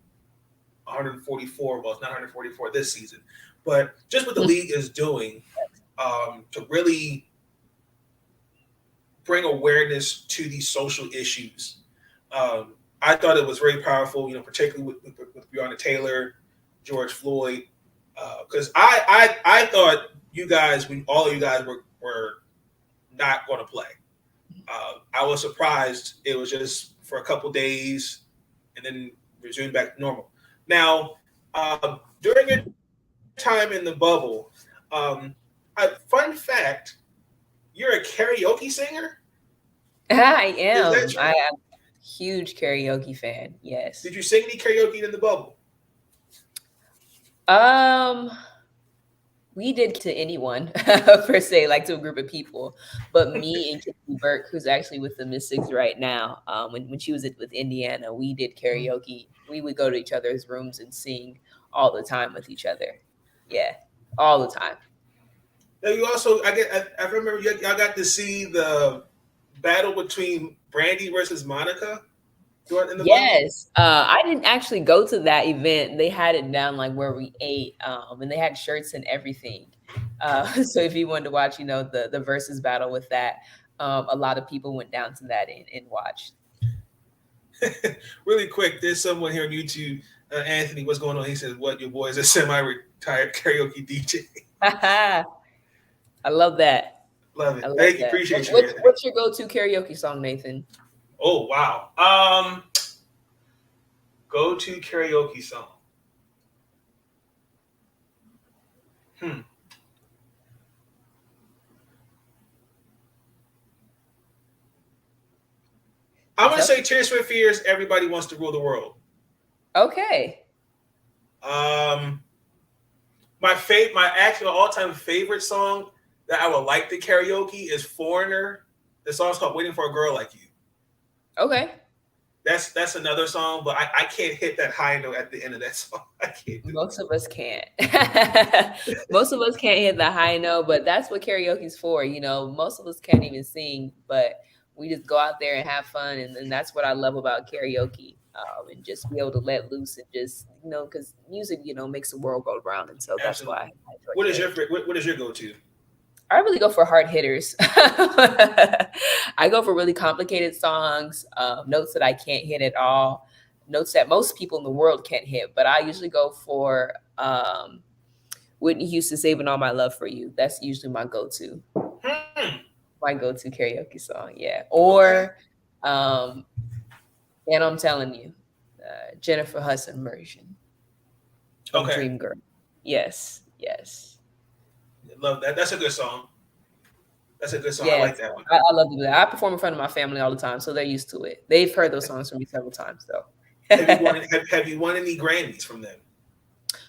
C: 144, well, it's not 144 this season, but just what the league is doing to really bring awareness to these social issues. I thought it was very powerful, particularly with Breonna Taylor, George Floyd, because I thought all of you guys were not going to play. I was surprised it was just for a couple days and then resumed back to normal. Now, during your time in the bubble, fun fact, you're a karaoke singer?
D: I am.
C: Is that true?
D: I am a huge karaoke fan. Yes.
C: Did you sing any karaoke in the bubble?
D: We did to anyone per se, like to a group of people. But me and Kitty Burke, who's actually with the Mystics right now, when she was with Indiana, we did karaoke. We would go to each other's rooms and sing all the time with each other. Yeah, all the time.
C: Now you also, I remember y'all got to see the battle between Brandy versus Monica.
D: Yes, I didn't actually go to that event. They had it down like where we ate, and they had shirts and everything. So if you wanted to watch, the versus battle with that, a lot of people went down to that and watched.
C: Really quick, there's someone here on YouTube, Anthony. What's going on? He says, "What, your boy is a semi-retired karaoke DJ."
D: I love that.
C: Love it. Thank you. Appreciate you.
D: What's your go-to karaoke song, Nathan?
C: Oh, wow. Go-to karaoke song. I'm going to say Tears for Fears, Everybody Wants to Rule the World.
D: Okay.
C: My actual all-time favorite song that I would like to karaoke is Foreigner. The song's called Waiting for a Girl Like You.
D: Okay.
C: That's another song, but I can't hit that high note at the end of that song. I can't.
D: Most of us can't. Most of us can't hit the high note, but that's what karaoke's for. Most of us can't even sing, but we just go out there and have fun, and that's what I love about karaoke. And just be able to let loose and just because music makes the world go round, and so that's why I enjoy
C: what is your go-to?
D: I really go for hard hitters. I go for really complicated songs, notes that I can't hit at all, notes that most people in the world can't hit. But I usually go for Whitney Houston, "Saving All My Love for You." That's usually my go-to. My go-to karaoke song, yeah. Or, and I'm telling you, Jennifer Hudson version.
C: Okay.
D: Dream Girl. Yes.
C: Love that. That's a good song.
D: Yes.
C: I like that one.
D: I love to do that. I perform in front of my family all the time, so they're used to it. They've heard those songs from me several times, though.
C: Have you won any Grammys from them?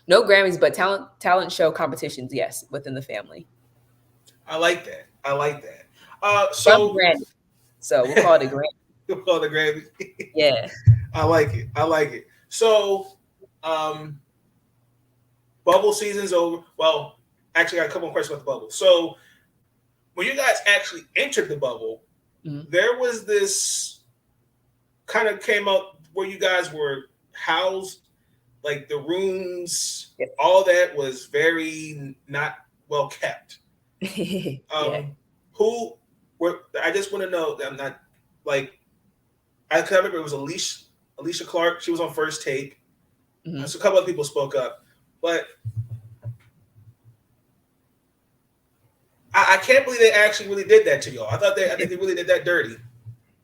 D: No Grammys, but talent show competitions, yes, within the family.
C: I like that.
D: So Grammy. So we'll call it a Grammy.
C: We'll call it a Grammy.
D: Yeah.
C: I like it. So, bubble season's over. Well, actually, I got a couple of questions about the bubble. So, when you guys actually entered the bubble, there was this kind of came out where you guys were housed, like the rooms, all that was very not well kept. I just want to know that I'm not like I remember it was Alicia Clark. She was on First Take. So a couple of people spoke up, but I can't believe they actually really did that to y'all. I think they really did that dirty.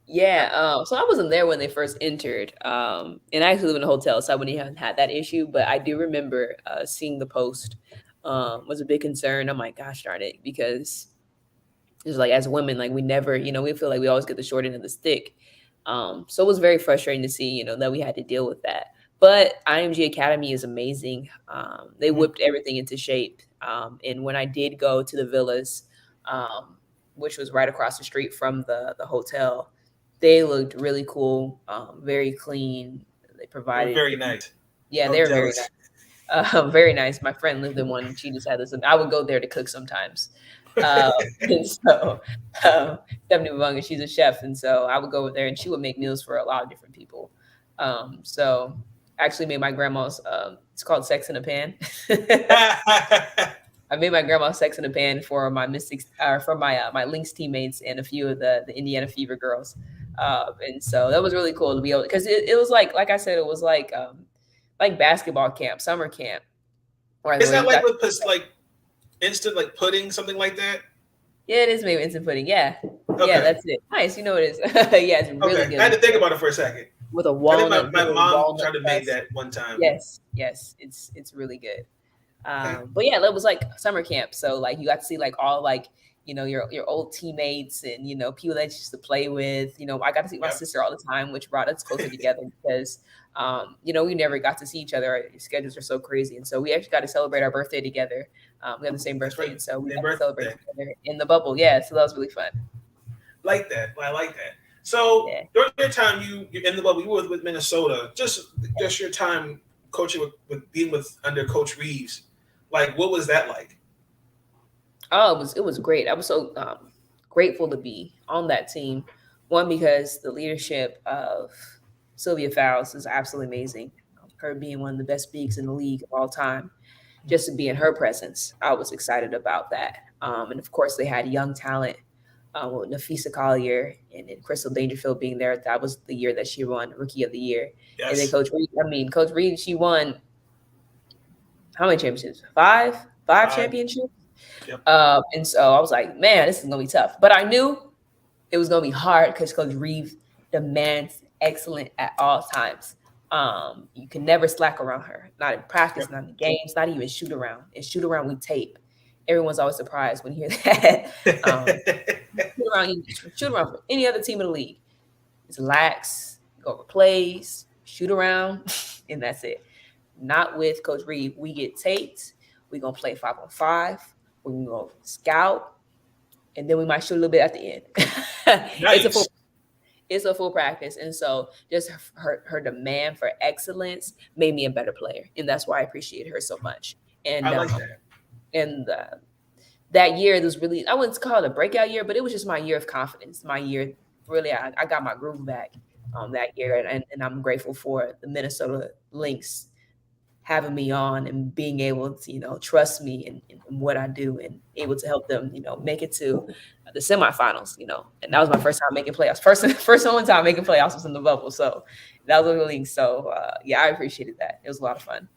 D: Yeah. So I wasn't there when they first entered. And I actually live in a hotel, so I wouldn't even had that issue. But I do remember seeing the post was a big concern. I'm like, gosh darn it, because it's like as women, like we never, we feel like we always get the short end of the stick. So it was very frustrating to see, that we had to deal with that. But IMG Academy is amazing. They whipped everything into shape. And when I did go to the villas, which was right across the street from the hotel, they looked really cool, very clean. They provided
C: very nice.
D: Yeah, they're very nice. Very nice. My friend lived in one, and she just had this. I would go there to cook sometimes. And so Stephanie Mavunga, she's a chef, and so I would go over there, and she would make meals for a lot of different people. So I actually made my grandma's. It's called Sex in a Pan. I made my grandma Sex in the Pan for my Mystics, for my Lynx teammates and a few of the Indiana Fever girls, and so that was really cool to be able, because it was like I said, it was like basketball camp, summer camp, right?
C: Is
D: Where
C: that
D: you
C: like
D: got,
C: with like instant like pudding, something like that?
D: yeah, it is maybe instant pudding, yeah,
C: Okay.
D: that's it. Nice, you know it is. Yeah, it's really
C: Okay. I had
D: good
C: to think about it for a second.
D: with a
C: I think my,
D: walnut,
C: my
D: with a
C: mom
D: walnut
C: tried to make
D: crust.
C: that one time.
D: Yes, it's really good.
C: Okay.
D: But yeah, that was like summer camp. So like you got to see like all like, your old teammates and people that you used to play with. I got to see my
C: Yep.
D: sister all the time, which brought us closer together because we never got to see each other. Our schedules are so crazy. And so we actually got to celebrate our birthday together. We have the same
C: That's
D: birthday,
C: right.
D: and so we
C: Their
D: got to celebrate
C: birthday.
D: together in the bubble. Yeah, so that was really fun.
C: Like that. I like that. So
D: Yeah.
C: during your time, you in the bubble, you were with Minnesota. Just your time coaching with being with under Coach Reeves. Like, what was that like?
D: Oh, it was great. I was so grateful to be on that team. One, because the leadership of Sylvia Fowles is absolutely amazing. Her being one of the best bigs in the league of all time, just to be in her presence, I was excited about that. And of course, they had young talent with Nafisa Collier and Crystal Dangerfield being there. That was the year that she won Rookie of the Year. And then
C: Yes.
D: Coach Reed, she won how many championships? Five
C: Uh,
D: championships.
C: yep.
D: And so I was like, man, this is gonna be tough. But I knew it was gonna be hard because Coach Reeves demands excellent at all times. You can never slack around her, not in practice,
C: Yep.
D: not in games, not even shoot around. And shoot around we tape. Everyone's always surprised when you hear that. Shoot around for any other team in the league. It's lax, go over plays, shoot around, and that's it. Not with Coach Reed. We get taped. We're gonna play 5-on-5. We're gonna go scout, and then we might shoot a little bit at the end.
C: Nice.
D: It's a full practice, and so just her demand for excellence made me a better player, and that's why I appreciate her so much. And
C: I like that.
D: and that year, it was really, I wouldn't call it a breakout year, but it was just my year of confidence. My year, really, I got my groove back that year, and I'm grateful for the Minnesota Lynx having me on and being able to, trust me in what I do and able to help them, make it to the semifinals. And that was my first time making playoffs. First and only time making playoffs was in the bubble. So that was really, so yeah, I appreciated that. It was a lot of fun.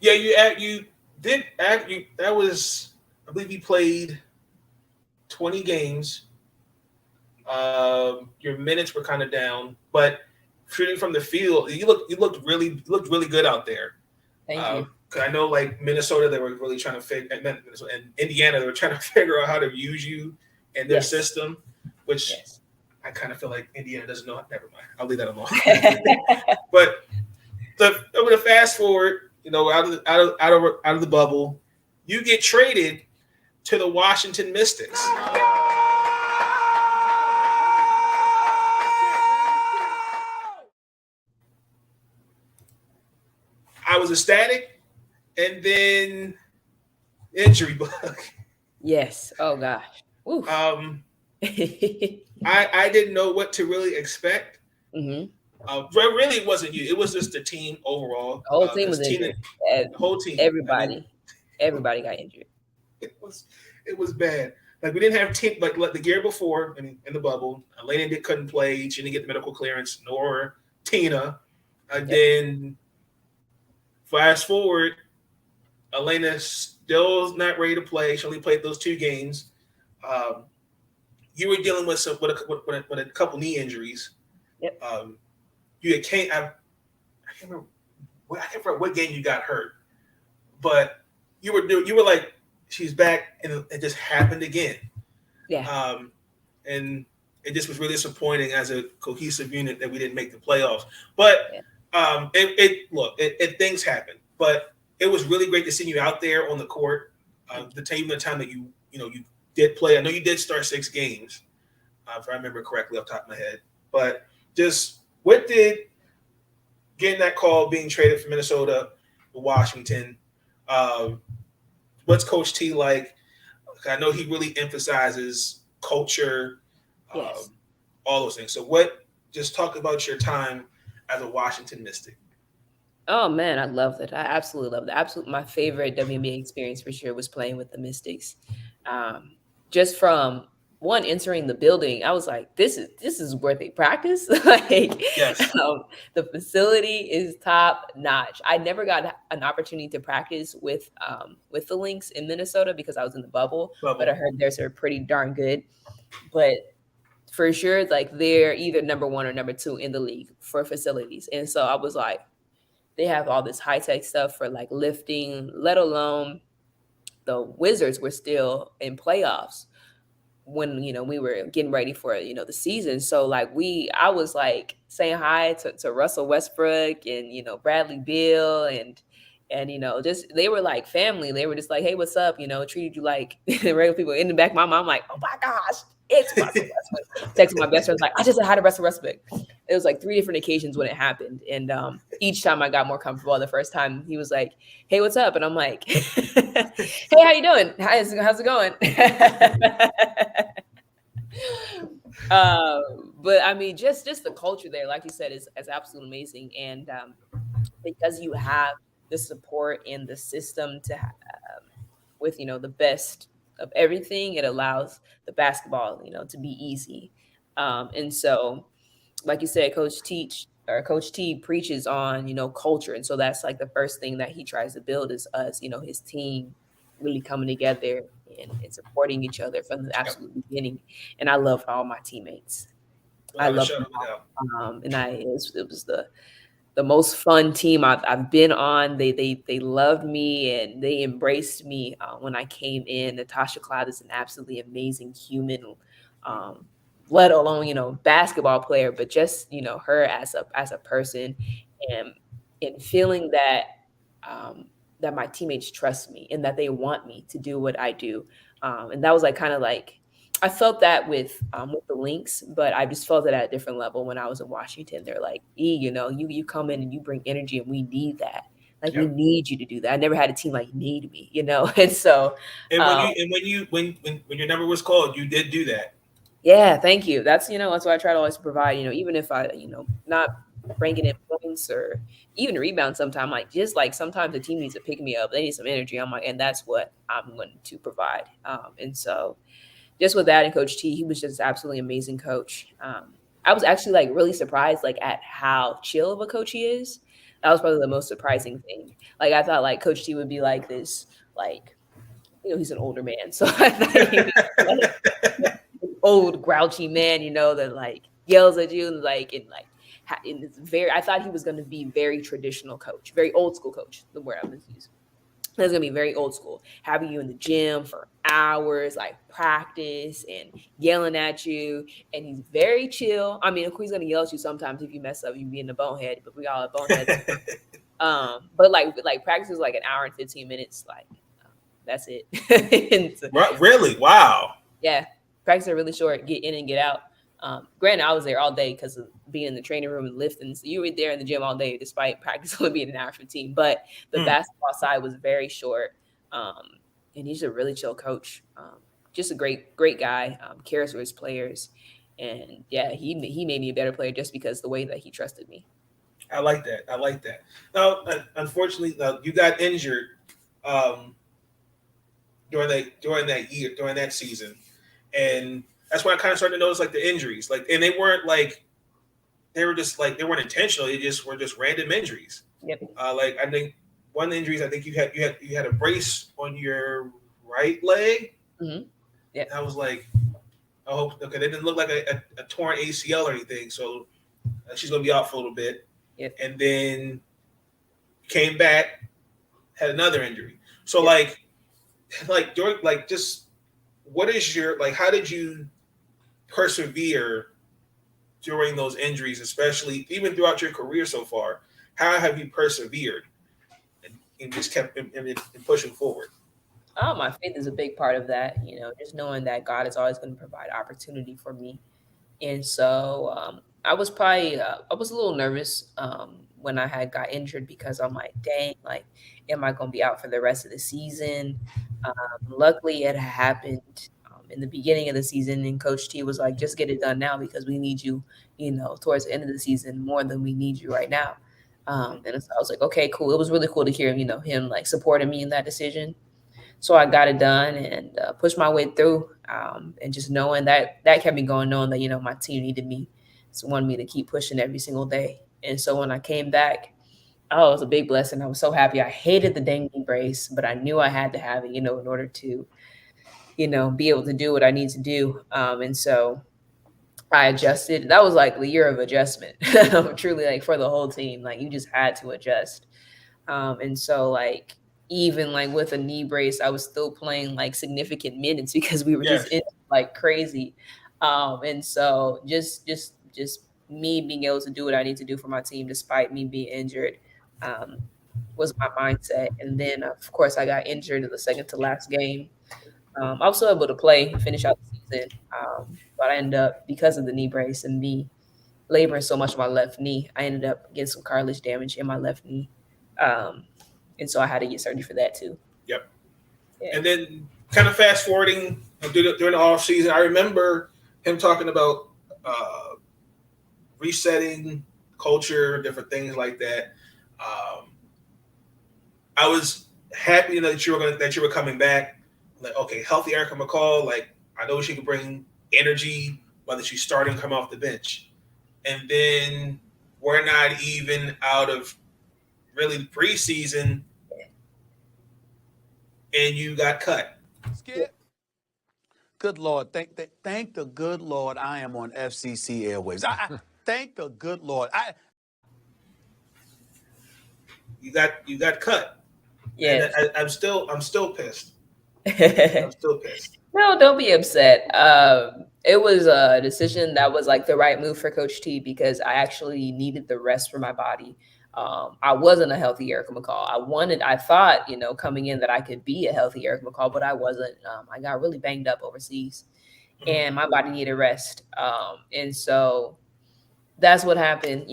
C: Yeah, you did act. That was, I believe, you played 20 games. Your minutes were kind of down, but shooting from the field, you looked really good out there.
D: Thank you.
C: Cause I know, like Minnesota, they were really trying to figure, and Indiana, they were trying to figure out how to use you and their system, which I kind of feel like Indiana doesn't know. Never mind, I'll leave that alone. But I'm gonna fast forward, out of the bubble, you get traded to the Washington Mystics. I was ecstatic, and then injury bug.
D: Yes. Oh gosh. Oof.
C: I didn't know what to really expect.
D: Mm-hmm.
C: Really, it wasn't you. It was just the team overall.
D: The whole team was injured.
C: The whole team.
D: Everybody got injured.
C: It was bad. Like, we didn't have team like the year before. I mean, in the bubble, Elena couldn't play. She didn't get the medical clearance, nor Tina. Then fast forward, Elena still not ready to play. She only played those 2 games. You were dealing with a couple knee injuries.
D: Yep.
C: I can't remember what game you got hurt, but you were like, she's back, and it just happened again.
D: Yeah.
C: And it just was really disappointing as a cohesive unit that we didn't make the playoffs. But things happen. But it was really great to see you out there on the court. The time that you did play. I know you did start 6 games, if I remember correctly off the top of my head. But just what did getting that call, being traded from Minnesota to Washington, what's Coach T like? I know he really emphasizes culture, all those things. So just talk about your time as a Washington Mystic.
D: Oh man, I loved it. I absolutely loved it. Absolutely, my favorite WNBA experience for sure was playing with the Mystics. Um, just from one entering the building, I was like, "This is worth a practice." Like,
C: Yes,
D: the facility is top notch. I never got an opportunity to practice with the Lynx in Minnesota because I was in the bubble, but I
C: bubble.
D: heard theirs are pretty darn good. But for sure, like they're either number one or number two in the league for facilities, and so I was like they have all this high tech stuff for like lifting, let alone the Wizards were still in playoffs when we were getting ready for the season. So like I was like saying hi to Russell Westbrook and Bradley Beal and just they were like family. They were just like, hey, what's up? Treated you like regular people. In the back of my mind, I'm like, oh my gosh, it's Russell Westbrook. Texting my best friend like, I just said hi to Russell Westbrook. It was like three different occasions when it happened, and each time I got more comfortable. The first time he was like, hey, what's up? And I'm like, hey, how you doing? How's it going? But I mean, just the culture there, like you said, is absolutely amazing, and because you have the support and the system to with the best of everything, it allows the basketball to be easy, and so like you said, Coach T preaches on, culture. And so that's like the first thing that he tries to build is us, his team really coming together and supporting each other from the
C: Yep,
D: absolute beginning. And I loved all my teammates. I
C: without a
D: loved
C: shadow
D: them
C: of a doubt.
D: all. And it was the most fun team I've been on. They loved me and they embraced me when I came in. Natasha Cloud is an absolutely amazing human, um, let alone basketball player, but just her as a person, and feeling that my teammates trust me and that they want me to do what I do, and that was like kind of like I felt that with the Lynx, but I just felt it at a different level when I was in Washington. They're like, "E, you come in and you bring energy, and we need that. Like, we
C: Yep.
D: need you to do that." I never had a team like need me. And so,
C: And when
D: um,
C: when your number was called, you did do that.
D: yeah, thank you. That's what I try to always provide. Even if I not bringing in points or even rebounds, sometimes like just like sometimes the team needs to pick me up. They need some energy. I'm like, and that's what I'm going to provide. And so just with that and Coach T, he was just absolutely amazing coach. I was actually like really surprised like at how chill of a coach he is. That was probably the most surprising thing. Like I thought like Coach T would be like this, like he's an older man, so I thought he'd be like an old grouchy man, that like yells at you and it's very. I thought he was going to be very traditional coach, very old school coach. The word I'm going to use. It's gonna be very old school, having you in the gym for hours, like practice and yelling at you. And he's very chill. I mean, of course, he's gonna yell at you sometimes if you mess up, you being a bonehead, but we all are boneheads. But like practice is like an hour and 15 minutes, like that's it. And so,
C: Really? Wow.
D: yeah, practice are really short. Get in and get out. Granted, I was there all day because of being in the training room and lifting. So you were there in the gym all day, despite practice only being an hour 15. But the
C: Hmm.
D: basketball side was very short. Um, and he's a really chill coach. Just a great guy. Cares for his players, and yeah, he made me a better player just because the way that he trusted me.
C: I like that. I like that. Now, unfortunately, you got injured um, during that season, and that's when I kind of started to notice like the injuries, like, and they were just like they weren't intentional. They just were just random injuries.
D: Yep.
C: Like I think one of the injuries I think you had a brace on your right leg.
D: Hmm. Yeah.
C: I was like, I hope okay. They didn't look like a torn ACL or anything, so she's gonna be out for a little bit.
D: Yep.
C: And then came back, had another injury. So
D: Yep.
C: like during like just what is your like? How did you persevere during those injuries, especially even throughout your career so far? How have you persevered and just kept and pushing forward?
D: Oh, my faith is a big part of that. Just knowing that God is always going to provide opportunity for me. And so I was a little nervous when I had got injured because I'm like, dang, like, am I going to be out for the rest of the season? Luckily, it happened in the beginning of the season, and Coach T was like, just get it done now because we need you, towards the end of the season more than we need you right now. And so I was like, okay, cool. It was really cool to hear, him like supporting me in that decision. So I got it done and pushed my way through. And just knowing that kept me going, knowing that, my team needed me. So wanted me to keep pushing every single day. And so when I came back, oh, it was a big blessing. I was so happy. I hated the dang knee brace, but I knew I had to have it, in order to, be able to do what I need to do. And so I adjusted. That was like the year of adjustment, truly, like for the whole team. Like you just had to adjust. And so like even like with a knee brace, I was still playing like significant minutes because we were just in like crazy. And so just me being able to do what I need to do for my team despite me being injured um, was my mindset. And then of course I got injured in the second to last game. I was still able to play and finish out the season, but I ended up because of the knee brace and me laboring so much on my left knee, I ended up getting some cartilage damage in my left knee. And so I had to get surgery for that too.
C: Yep.
D: Yeah.
C: And then kind of fast forwarding during the off season, I remember him talking about resetting culture, different things like that. I was happy that you were coming back. Like, okay, healthy Erica McCall. Like, I know she could bring energy, whether she's starting, come off the bench. And then we're not even out of really preseason, and you got cut.
E: Skip. Good Lord, thank the good Lord I am on FCC airwaves. I thank the good Lord.
C: You got cut.
D: Yeah.
C: I'm still pissed. I'm still pissed.
D: No, don't be upset. It was a decision that was like the right move for Coach T because I actually needed the rest for my body. I wasn't a healthy Erica McCall. I thought, coming in that I could be a healthy Erica McCall, but I wasn't. I got really banged up overseas and my body needed rest. And so that's what happened.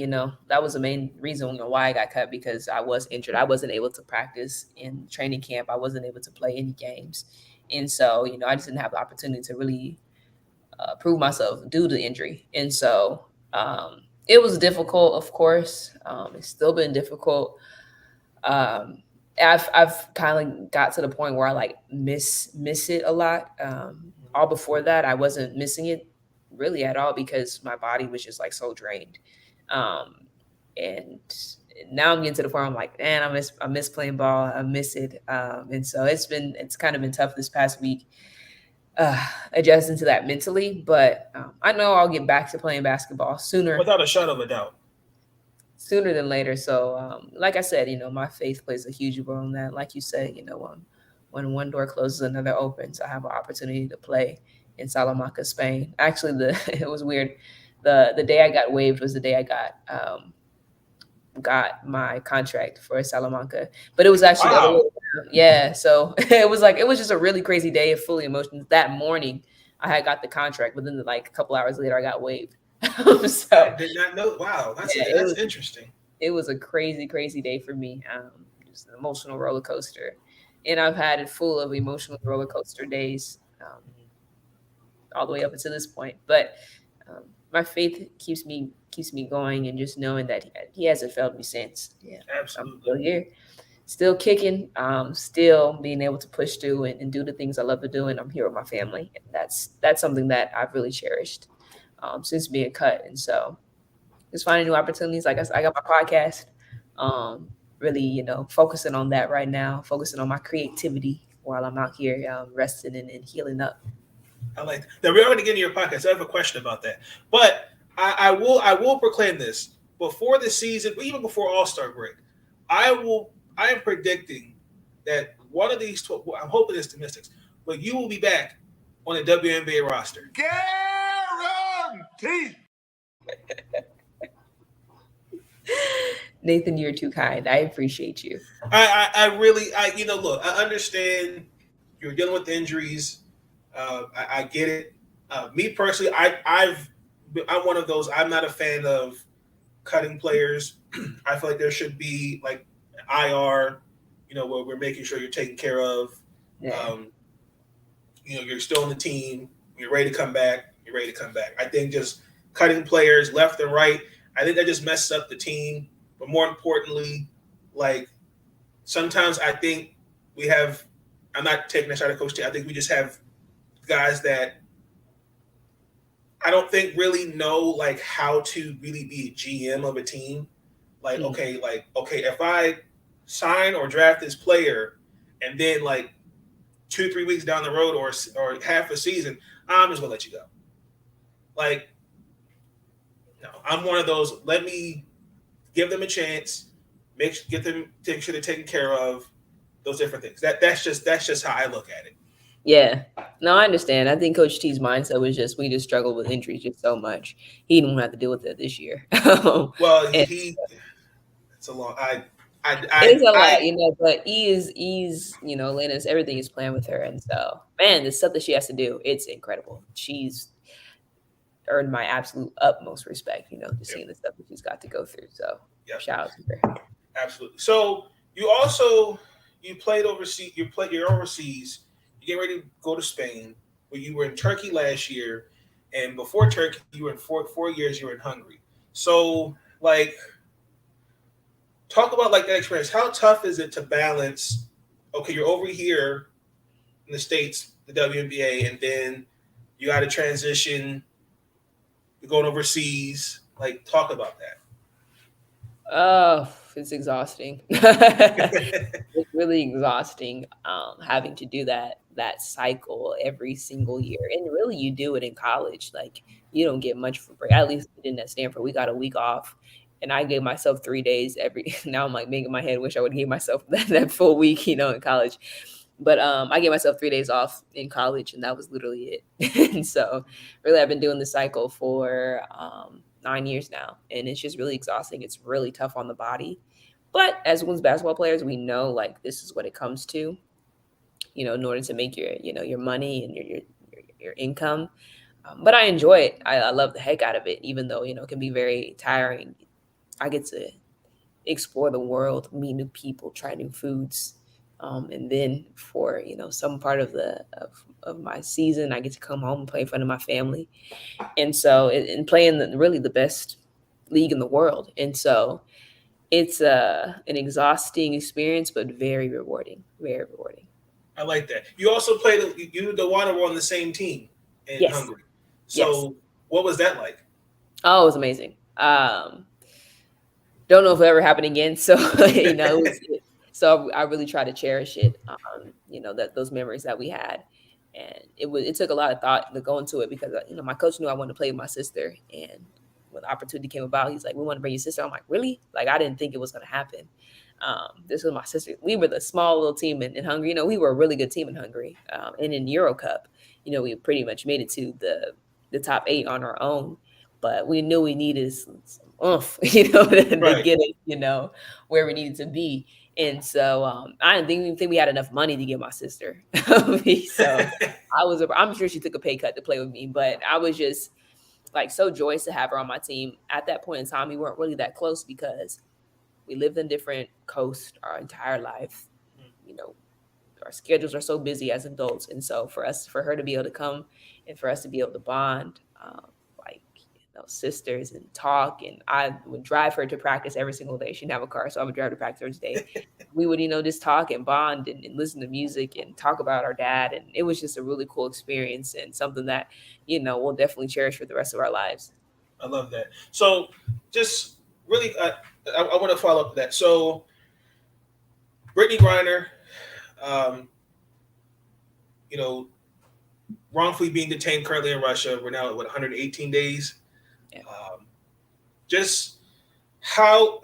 D: That was the main reason why I got cut because I was injured. I wasn't able to practice in training camp. I wasn't able to play any games. And so, I just didn't have the opportunity to really prove myself due to injury. And so it was difficult, of course. It's still been difficult. I've kind of got to the point where I like miss it a lot. All before that, I wasn't missing it really at all because my body was just like so drained. And now I'm getting to the point where I'm like, man, I miss playing ball. I miss it. And so it's kind of been tough this past week adjusting to that mentally. But I know I'll get back to playing basketball sooner.
C: Without a shadow of a doubt.
D: Sooner than later. So like I said, my faith plays a huge role in that. Like you said, when one door closes, another opens. I have an opportunity to play in Salamanca, Spain. Actually, it was weird. The day I got waived was the day I got my contract for Salamanca, but it was actually so it was just a really crazy day of fully emotions. That morning I had got the contract, but then like a couple hours later I got waived. So
C: I did not know. Wow, that's interesting.
D: It was a crazy day for me. Just an emotional roller coaster, and I've had it full of emotional roller coaster days all the way up until this point. But my faith keeps me going, and just knowing that he hasn't failed me since. Yeah,
C: absolutely.
D: I'm still here, still kicking, still being able to push through and do the things I love to do, and I'm here with my family. And that's something that I've really cherished since being cut. And so just finding new opportunities. Like I got my podcast, really, focusing on that right now, focusing on my creativity while I'm out here resting and healing up.
C: I like that. We're already getting your podcast. I have a question about that, but I will proclaim this before the season, even before All-Star break. I am predicting that one of these 12, I'm hoping it's the Mystics, but you will be back on the WNBA roster.
E: Guaranteed.
D: Nathan, you're too kind. I appreciate you.
C: I really look, I understand you're dealing with injuries. I get it. Me personally, I'm one of those. I'm not a fan of cutting players. I feel like there should be like IR, where we're making sure you're taken care of.
D: Yeah.
C: You're still on the team. You're ready to come back. I think just cutting players left and right, I think that just messes up the team. but more importantly, like sometimes I think we have. I'm not taking a shot at Coach T. I think we just have guys that I don't think really know like how to really be a GM of a team. Like, okay, if I sign or draft this player and then like 2-3 weeks down the road or half a season, I'm just gonna let you go. Like, no, I'm one of those. Let me give them a chance, make sure they're taken care of, those different things. That's just how I look at it.
D: Yeah. No, I understand. I think Coach T's mindset was just we just struggled with injuries just so much. He didn't have to deal with it this year.
C: Well,
D: And
C: it's a long.
D: it's a lot, but he's Lena's everything is planned with her. And so, man, the stuff that she has to do, it's incredible. She's earned my absolute utmost respect, just seeing the stuff that she's got to go through. So shout out to her.
C: Absolutely. So you played overseas. You're overseas. You get ready to go to Spain. Where you were in Turkey last year, and before Turkey, you were in 4 years. You were in Hungary. So, like, talk about like that experience. How tough is it to balance? Okay, you're over here in the States, the WNBA, and then you got to transition. You're going overseas. Like, talk about that.
D: Oh, it's exhausting. It's really exhausting having to do that cycle every single year. And really, you do it in college. Like, you don't get much for break. At least we didn't at Stanford. We got a week off. And I gave myself 3 days every. Now I'm like making my head. Wish I would have gave myself that full week, in college. But I gave myself 3 days off in college, and that was literally it. And so, really, I've been doing the cycle for 9 years now, and it's just really exhausting. It's really tough on the body. But as women's basketball players, we know like this is what it comes to, in order to make your money and your income. But I enjoy it. I love the heck out of it, even though it can be very tiring. I get to explore the world, meet new people, try new foods. And then for some part of of my season, I get to come home and play in front of my family, and so and play in really the best league in the world. And so it's an exhausting experience, but very rewarding. Very rewarding.
C: I like that. You also played. You and DeWanna were on the same team in Hungary. So what was that like?
D: Oh, it was amazing. Don't know if it'll ever happen again. So So I really try to cherish it, that those memories that we had. And it took a lot of thought to go into it because, my coach knew I wanted to play with my sister. And when the opportunity came about, he's like, we want to bring your sister. I'm like, really? Like, I didn't think it was going to happen. This was my sister. We were the small little team in Hungary. We were a really good team in Hungary. And in Euro Cup, we pretty much made it to the top 8 on our own. But we knew we needed some oomph, to get it, where we needed to be. And so I didn't even think we had enough money to give my sister. So I'm sure she took a pay cut to play with me, but I was just like so joyous to have her on my team. At that point in time, we weren't really that close because we lived in different coasts our entire life. Our schedules are so busy as adults. And so for her to be able to come and for us to be able to bond, sisters and talk, and I would drive her to practice every single day. She didn't have a car, so I would drive her to practice every day. We would, just talk and bond and listen to music and talk about our dad. And it was just a really cool experience and something that, we'll definitely cherish for the rest of our lives.
C: I love that. So just really, I want to follow up with that. So Brittany Griner, wrongfully being detained currently in Russia. We're now at 118 days. Yeah. Just how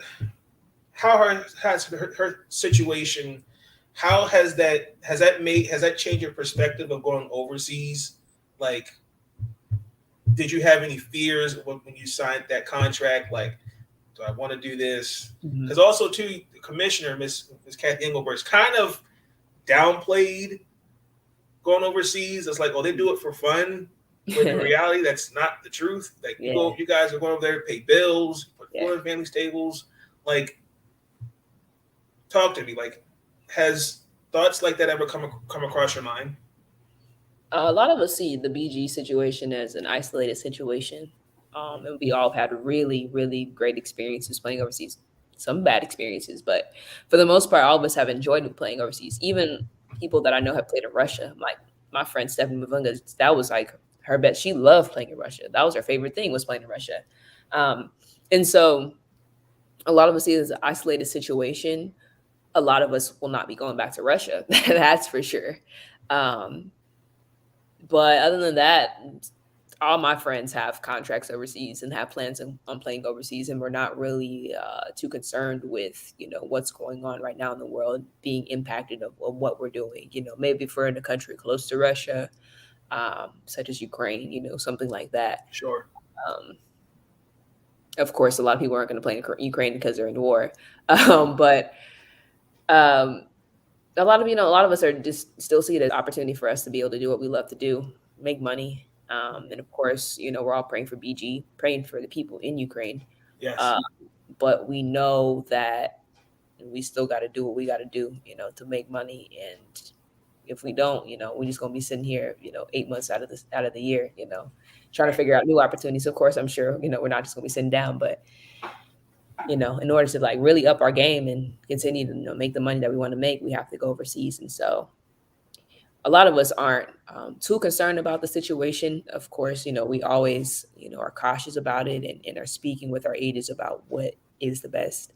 C: has her situation? How has that changed your perspective of going overseas? Like, did you have any fears when you signed that contract? Like, do I want to do this? Because also too, the commissioner, Miss Kathy Engelbert's kind of downplayed going overseas. It's like, oh, they do it for fun. But in reality, that's not the truth. Like, you guys are going over there to pay bills, put food on families' tables. Like, talk to me. Like, has thoughts like that ever come across your mind?
D: A lot of us see the BG situation as an isolated situation. And we all have had really, really great experiences playing overseas. some bad experiences, but for the most part, all of us have enjoyed playing overseas. Even people that I know have played in Russia, like my friend Stephanie Mavunga, that was like her best. She loved playing in Russia. That was her favorite thing, was playing in Russia. And so a lot of us see it as an isolated situation. A lot of us will not be going back to Russia. That's for sure. But other than that, all my friends have contracts overseas and have plans on playing overseas, and we're not really too concerned with what's going on right now in the world being impacted of what we're doing. Maybe if we're in a country close to Russia, such as Ukraine, something like that.
C: Sure.
D: Of course, a lot of people aren't going to play in Ukraine because they're in the war, but a lot of us are just still see it as an opportunity for us to be able to do what we love to do, make money. And of course, we're all praying for BG, praying for the people in Ukraine.
C: Yes.
D: But we know that we still got to do what we got to do, to make money. And if we don't, we're just going to be sitting here, 8 months out of the year, trying to figure out new opportunities. Of course, I'm sure, we're not just going to be sitting down, but in order to like really up our game and continue to make the money that we want to make, we have to go overseas. And so a lot of us aren't too concerned about the situation. Of course, we always, are cautious about it and are speaking with our agents about what is the best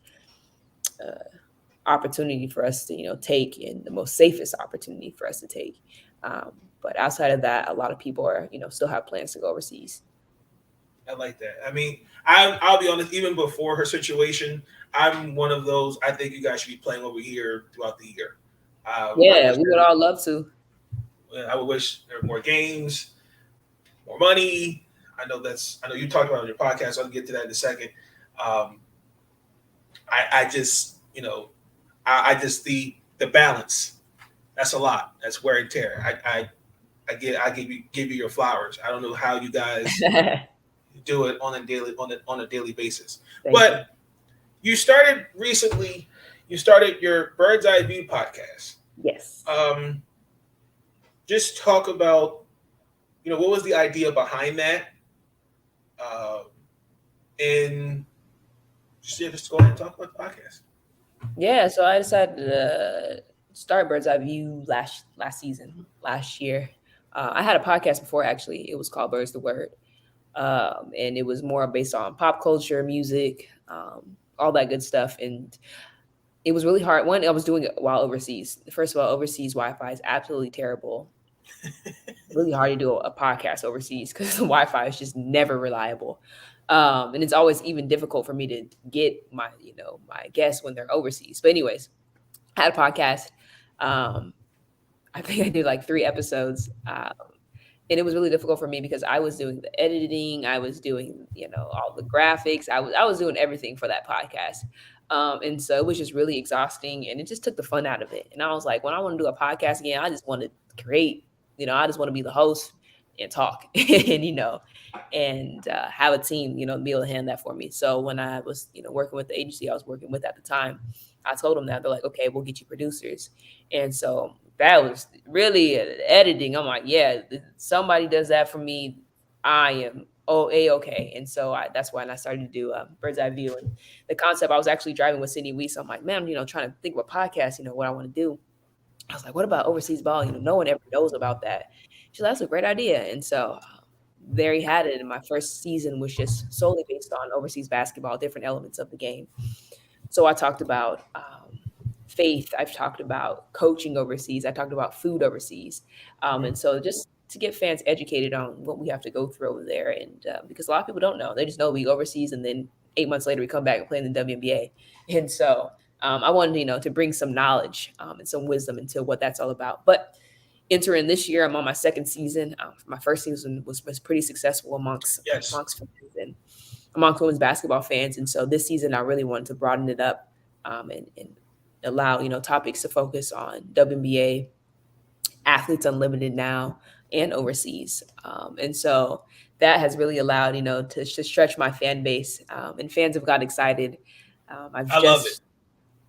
D: opportunity for us to, take, and the most safest opportunity for us to take. But outside of that, a lot of people are, still have plans to go overseas.
C: I like that. I mean, I'll be honest, even before her situation, I'm one of those, I think you guys should be playing over here throughout the year.
D: Yeah, we would all love to.
C: I would wish there were more games, more money. I know you talked about it on your podcast, so I'll get to that in a second. I just the balance, that's a lot. That's wear and tear. I give you your flowers. I don't know how you guys do it on a daily basis. But you started recently. You started your Bird's Eye View podcast.
D: Yes.
C: Just talk about, what was the idea behind that, and just go ahead and talk about the podcast.
D: Yeah, so I decided to start Bird's Eye View last year. I had a podcast before, actually. It was called Bird's the Word. And it was more based on pop culture, music, all that good stuff. And it was really hard. One, I was doing it while overseas. First of all, overseas Wi-Fi is absolutely terrible. Really hard to do a podcast overseas because the Wi-Fi is just never reliable. And it's always even difficult for me to get my guests when they're overseas. But anyways, I had a podcast. I think I did like 3 episodes. And it was really difficult for me because I was doing the editing. I was doing, all the graphics. I was doing everything for that podcast. And so it was just really exhausting, and it just took the fun out of it. And I was like, when I want to do a podcast again, I just want to create, I just want to be the host and talk and have a team, be able to hand that for me. So when I was, working with the agency I was working with at the time, I told them that. They're like, okay, we'll get you producers. And so that was really editing. I'm like, yeah, somebody does that for me, I am okay. And so that's when I started to do Bird's Eye View. And the concept, I was actually driving with Cindy Weiss. I'm like, man, trying to think of a podcast, what I want to do. I was like, what about overseas ball? No one ever knows about that. She's like, that's a great idea. And so there you had it. And my first season was just solely based on overseas basketball, different elements of the game. So I talked about faith. I've talked about coaching overseas. I talked about food overseas. And so just to get fans educated on what we have to go through over there. And because a lot of people don't know, they just know we go overseas and then 8 months later we come back and play in the WNBA. And so I wanted, to bring some knowledge and some wisdom into what that's all about. But entering this year, I'm on my second season. My first season was pretty successful amongst fans and amongst women's basketball fans. And so this season, I really wanted to broaden it up and allow, topics to focus on WNBA, Athletes Unlimited now, and overseas. And so that has really allowed, to stretch my fan base. And fans have got excited.
C: I love it.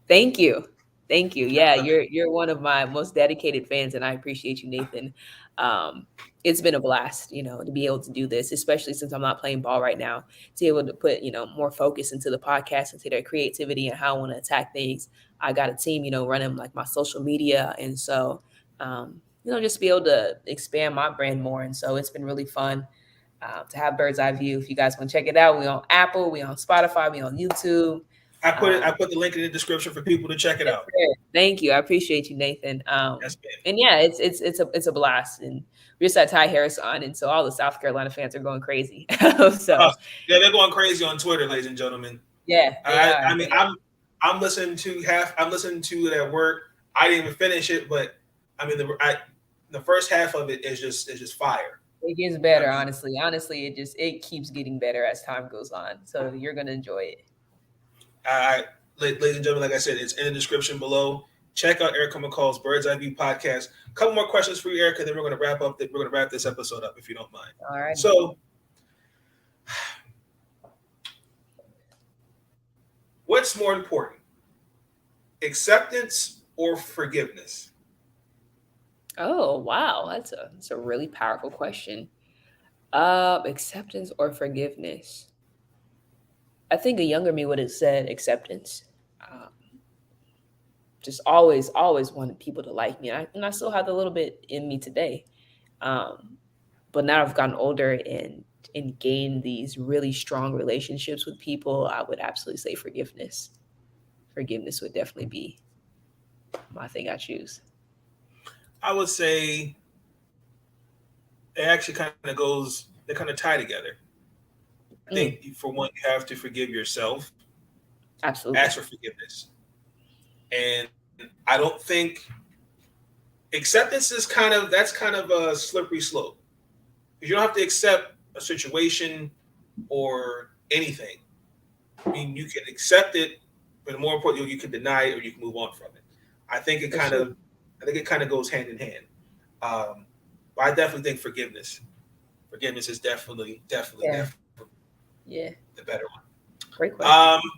D: Thank you. Thank you. Yeah, you're one of my most dedicated fans, and I appreciate you, Nathan. It's been a blast, to be able to do this, especially since I'm not playing ball right now, to be able to put, more focus into the podcast, into their creativity and how I want to attack things. I got a team, running like my social media. And so, just be able to expand my brand more. And so it's been really fun to have Bird's Eye View. If you guys want to check it out, we on Apple, we on Spotify, we on YouTube.
C: I put the link in the description for people to check it out.
D: Thank you. I appreciate you, Nathan.
C: Yes,
D: and yeah, it's a blast. And we just had Ty Harris on, and so all the South Carolina fans are going crazy.
C: Yeah, they're going crazy on Twitter, ladies and gentlemen.
D: Yeah,
C: I mean, I'm listening to it at work. I didn't even finish it, but I mean, the first half of it is just fire.
D: It gets better, honestly. Honestly, it keeps getting better as time goes on. So you're gonna enjoy it.
C: Ladies and gentlemen, like I said, it's in the description below. Check out Erica McCall's Bird's Eye View podcast. A couple more questions for you, Erica, then we're going to wrap up. We're going to wrap this episode up, if you don't mind.
D: All right.
C: So, what's more important, acceptance or forgiveness?
D: Oh, wow, that's a really powerful question. Acceptance or forgiveness? I think a younger me would have said acceptance. Just always wanted people to like me. And I still have a little bit in me today. But now I've gotten older and gained these really strong relationships with people, I would absolutely say forgiveness. Forgiveness would definitely be my thing I choose.
C: I would say it actually they kind of tie together. I think for one, you have to forgive yourself.
D: Absolutely.
C: Ask for forgiveness. And I don't think acceptance is kind of a slippery slope. You don't have to accept a situation or anything. I mean, you can accept it, but more importantly, you can deny it or you can move on from it. I think it kind of goes hand in hand. But I definitely think forgiveness is definitely
D: the
C: better one.
D: Great question.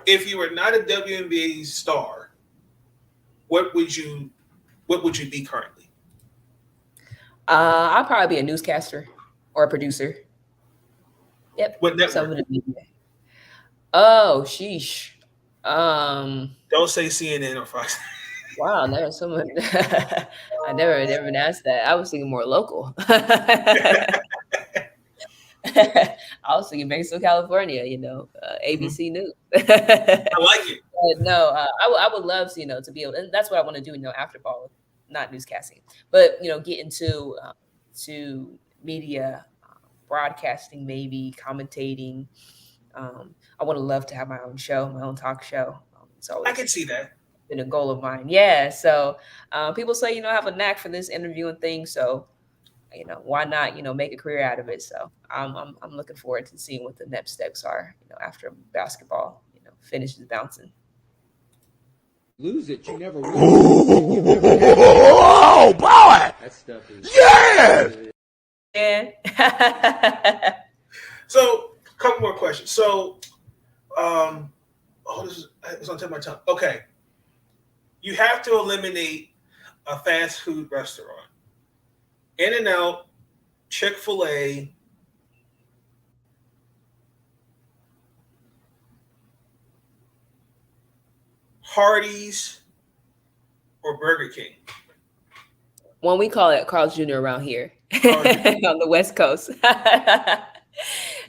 C: If you were not a WNBA star, what would you be currently?
D: I'll probably be a newscaster or a producer. Yep.
C: What network?
D: Oh, sheesh.
C: Don't say CNN or Fox.
D: Wow, never someone. I never been asked that. I was thinking more local. I was thinking Mexico, California. ABC News.
C: I like it.
D: But no, I would love to be able, and that's what I want to do. After ball, not newscasting, but get into to media, broadcasting, maybe commentating. I would love to have my own show, my own talk show. So
C: I can see that.
D: Been a goal of mine. Yeah. So people say, I have a knack for this interviewing thing. So, why not, make a career out of it. So I'm looking forward to seeing what the next steps are, after basketball, finishes bouncing.
F: Lose it, you never win.
A: Oh boy!
F: That stuff is
D: Yeah.
C: So, a couple more questions. So, it's on tip of my tongue. Okay. You have to eliminate a fast food restaurant. In-N-Out, Chick-fil-A, Hardee's, or Burger King.
D: One we call it Carl's Jr. around here on the West Coast.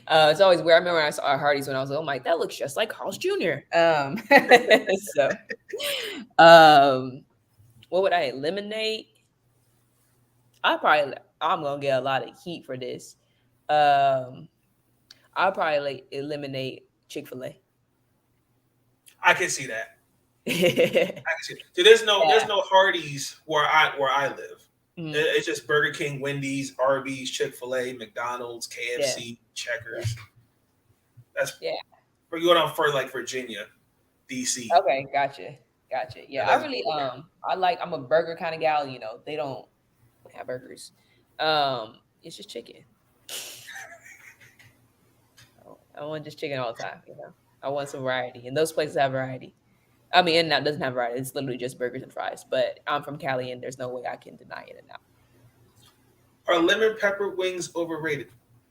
D: It's always where I remember when I saw Hardee's when I was like, oh my, that looks just like Carl's Jr. What would I eliminate? I'm gonna get a lot of heat for this. I'll probably eliminate Chick-fil-A.
C: I can see that. I can see that. So there's no Hardee's where I live. Mm-hmm. It's just Burger King, Wendy's, Arby's, Chick-fil-A, McDonald's, KFC, Checkers. We're going on for like Virginia, DC.
D: Okay, gotcha. Yeah, I really I'm a burger kind of gal. They don't have burgers. It's just chicken. I want just chicken all the time. I want some variety, and those places have variety. I mean, In-N-Out doesn't have variety. It's literally just burgers and fries. But I'm from Cali, and there's no way I can deny In-N-Out.
C: Are lemon pepper wings overrated?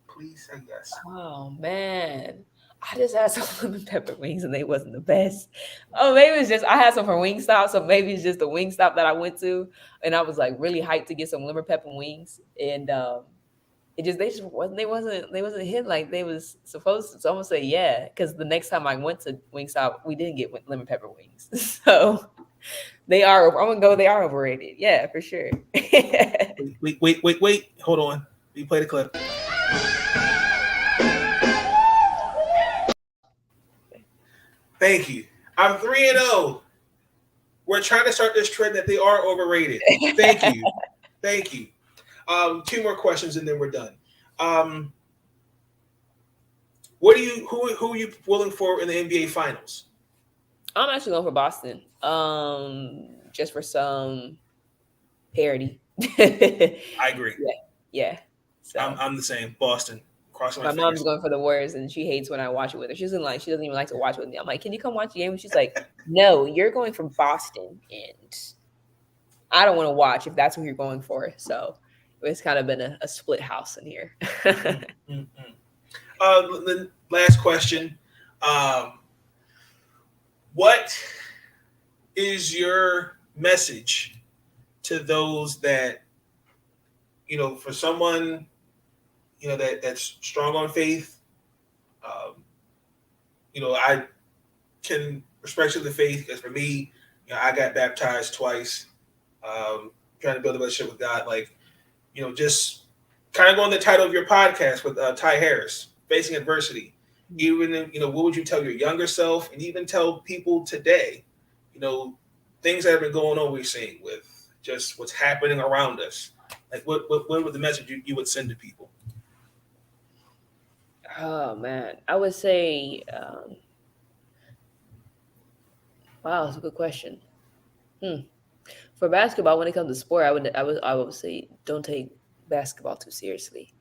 C: Please say yes.
D: Oh man, I just had some lemon pepper wings, and they wasn't the best. Oh, maybe it's just I had some from Wingstop, so maybe it's just the Wingstop that I went to, and I was like really hyped to get some lemon pepper wings, and they wasn't hit like they was supposed to. So I'm gonna say yeah, because the next time I went to Wingstop, we didn't get lemon pepper wings, so they are. I'm gonna go. They are overrated. Yeah, for sure.
C: Wait. Hold on. We play the clip. Thank you. I'm 3-0. We're trying to start this trend that they are overrated. Thank you. Thank you. 2 more questions and then we're done. Who are you pulling for in the NBA Finals?
D: I'm actually going for Boston. Just for some parity.
C: I agree.
D: Yeah. So
C: I'm the same. Boston. Crossing
D: my
C: my
D: mom's
C: fingers.
D: going for the Warriors, and she hates when I watch it with her. She doesn't even like to watch it with me. I'm like, can you come watch the game? And she's like, no, you're going for Boston, and I don't want to watch if that's what you're going for. So it's kind of been a split house in here.
C: The last question. What is your message to those that, for someone, that's strong on faith? I can respect the faith because for me, I got baptized twice, trying to build a relationship with God. Just kind of going the title of your podcast with Ty Harris, Facing Adversity. Even, what would you tell your younger self and even tell people today, things that have been going on we're seeing with just what's happening around us? Like what would the message you would send to people?
D: Oh man, I would say, wow, that's a good question. For basketball, when it comes to sport, I would say don't take basketball too seriously.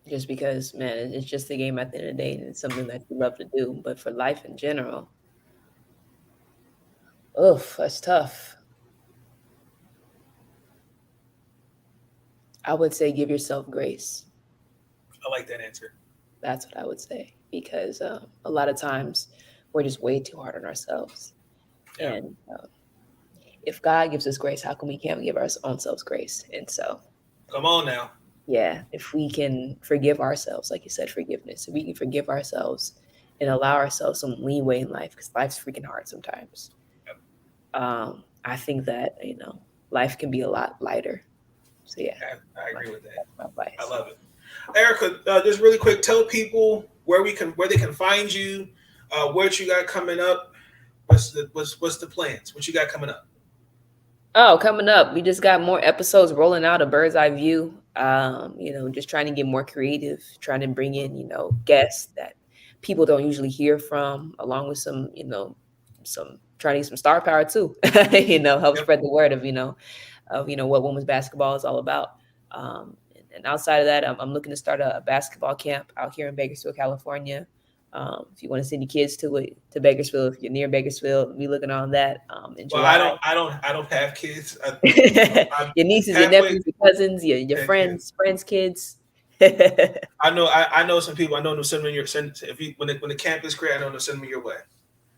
D: Just because, man, it's just a game at the end of the day, and it's something that you love to do. But for life in general, that's tough. I would say give yourself grace.
C: I like that answer.
D: That's what I would say, because a lot of times we're just way too hard on ourselves.
C: Yeah.
D: And if God gives us grace, how come we can't give our own selves grace? And so,
C: come on now.
D: Yeah, if we can forgive ourselves, like you said, forgiveness, if we can forgive ourselves and allow ourselves some leeway in life, because life's freaking hard sometimes.
C: Yep.
D: I think that, life can be a lot lighter. So yeah,
C: I agree with that.
D: That's my advice.
C: I love it. Erica, just really quick, tell people where they can find you, what you got coming up. What's the plans? What you got coming up?
D: Oh, coming up, we just got more episodes rolling out of Bird's Eye View. Just trying to get more creative, trying to bring in, guests that people don't usually hear from, along with some, some trying to get some star power too. Help spread the word of what women's basketball is all about. And outside of that, I'm looking to start a basketball camp out here in Bakersfield, California. If you want to send your kids to Bakersfield, if you're near Bakersfield, be looking on that. In July.
C: Well, I don't have kids.
D: Your nieces, your nephews, your cousins, your friends' kids.
C: I know some people. I know them. Send them when the camp is great. I know them. Send them your way.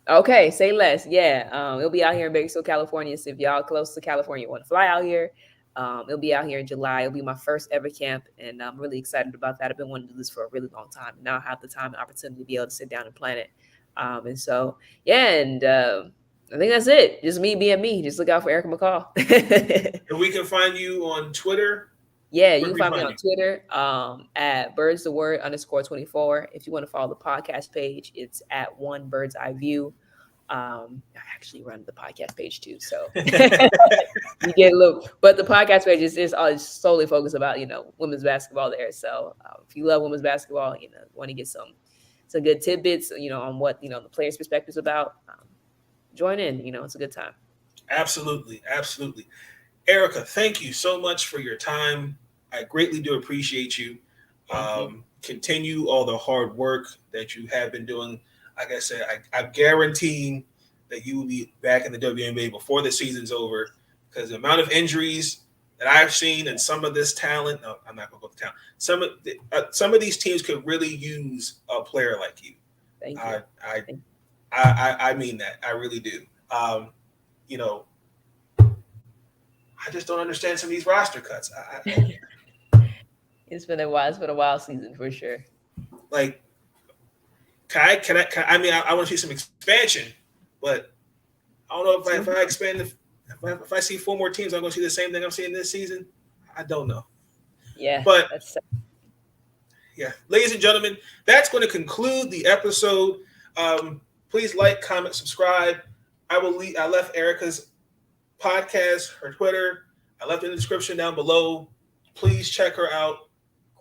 D: Okay, say less. Yeah, it'll be out here in Bakersfield, California. So if y'all close to California, want to fly out here, it'll be out here in July. It'll be my first ever camp, and I'm really excited about that. I've been wanting to do this for a really long time. Now I have the time and opportunity to be able to sit down and plan it. And so, yeah, and I think that's it. Just me being me. Just look out for Erica McCall.
C: And we can find you on Twitter.
D: Yeah, you can find me on Twitter at birdstheword_24. If you want to follow the podcast page, it's at One Bird's Eye View. I actually run the podcast page too, so you get a little. But the podcast page is solely focused about women's basketball there. So if you love women's basketball, want to get some good tidbits, on what the players' perspectives about. Join in. It's a good time.
C: Absolutely. Erica, thank you so much for your time. I greatly do appreciate you. Continue all the hard work that you have been doing. like I said, I guarantee that you will be back in the WNBA before the season's over, because the amount of injuries that I've seen and some of this talent. No, I'm not going to go to talent. Some of these teams could really use a player like you.
D: Thank you.
C: I mean that. I really do. You know, I just don't understand some of these roster cuts.
D: It's been a wild season for sure.
C: Like, I want to see some expansion, but I don't know if I expand if I see 4 more teams, I'm going to see the same thing I'm seeing this season. I don't know.
D: Yeah,
C: but yeah, ladies and gentlemen, that's going to conclude the episode. Please like, comment, subscribe. I left Erica's podcast, her Twitter. I left it in the description down below. Please check her out.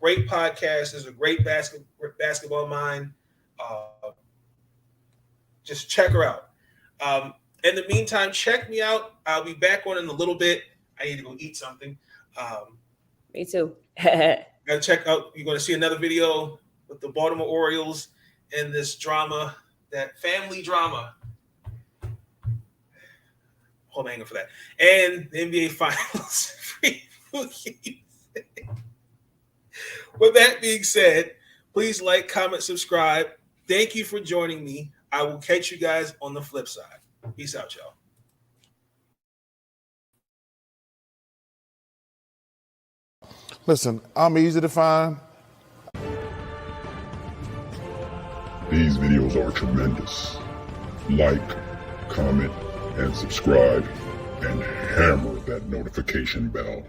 C: Great podcast. There's a great basketball mind. Just check her out. In the meantime, check me out. I'll be back on in a little bit. I need to go eat something.
D: Me too.
C: Gotta check out. You're going to see another video with the Baltimore Orioles and this drama, that family drama. Hold on, hang on for that. And the NBA Finals. With that being said, please like, comment, subscribe. Thank you for joining me. I will catch you guys on the flip side. Peace out, y'all.
B: Listen, I'm easy to find.
G: These videos are tremendous. Like, comment, and subscribe, and hammer that notification bell.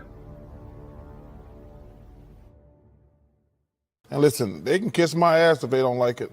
B: And listen, they can kiss my ass if they don't like it.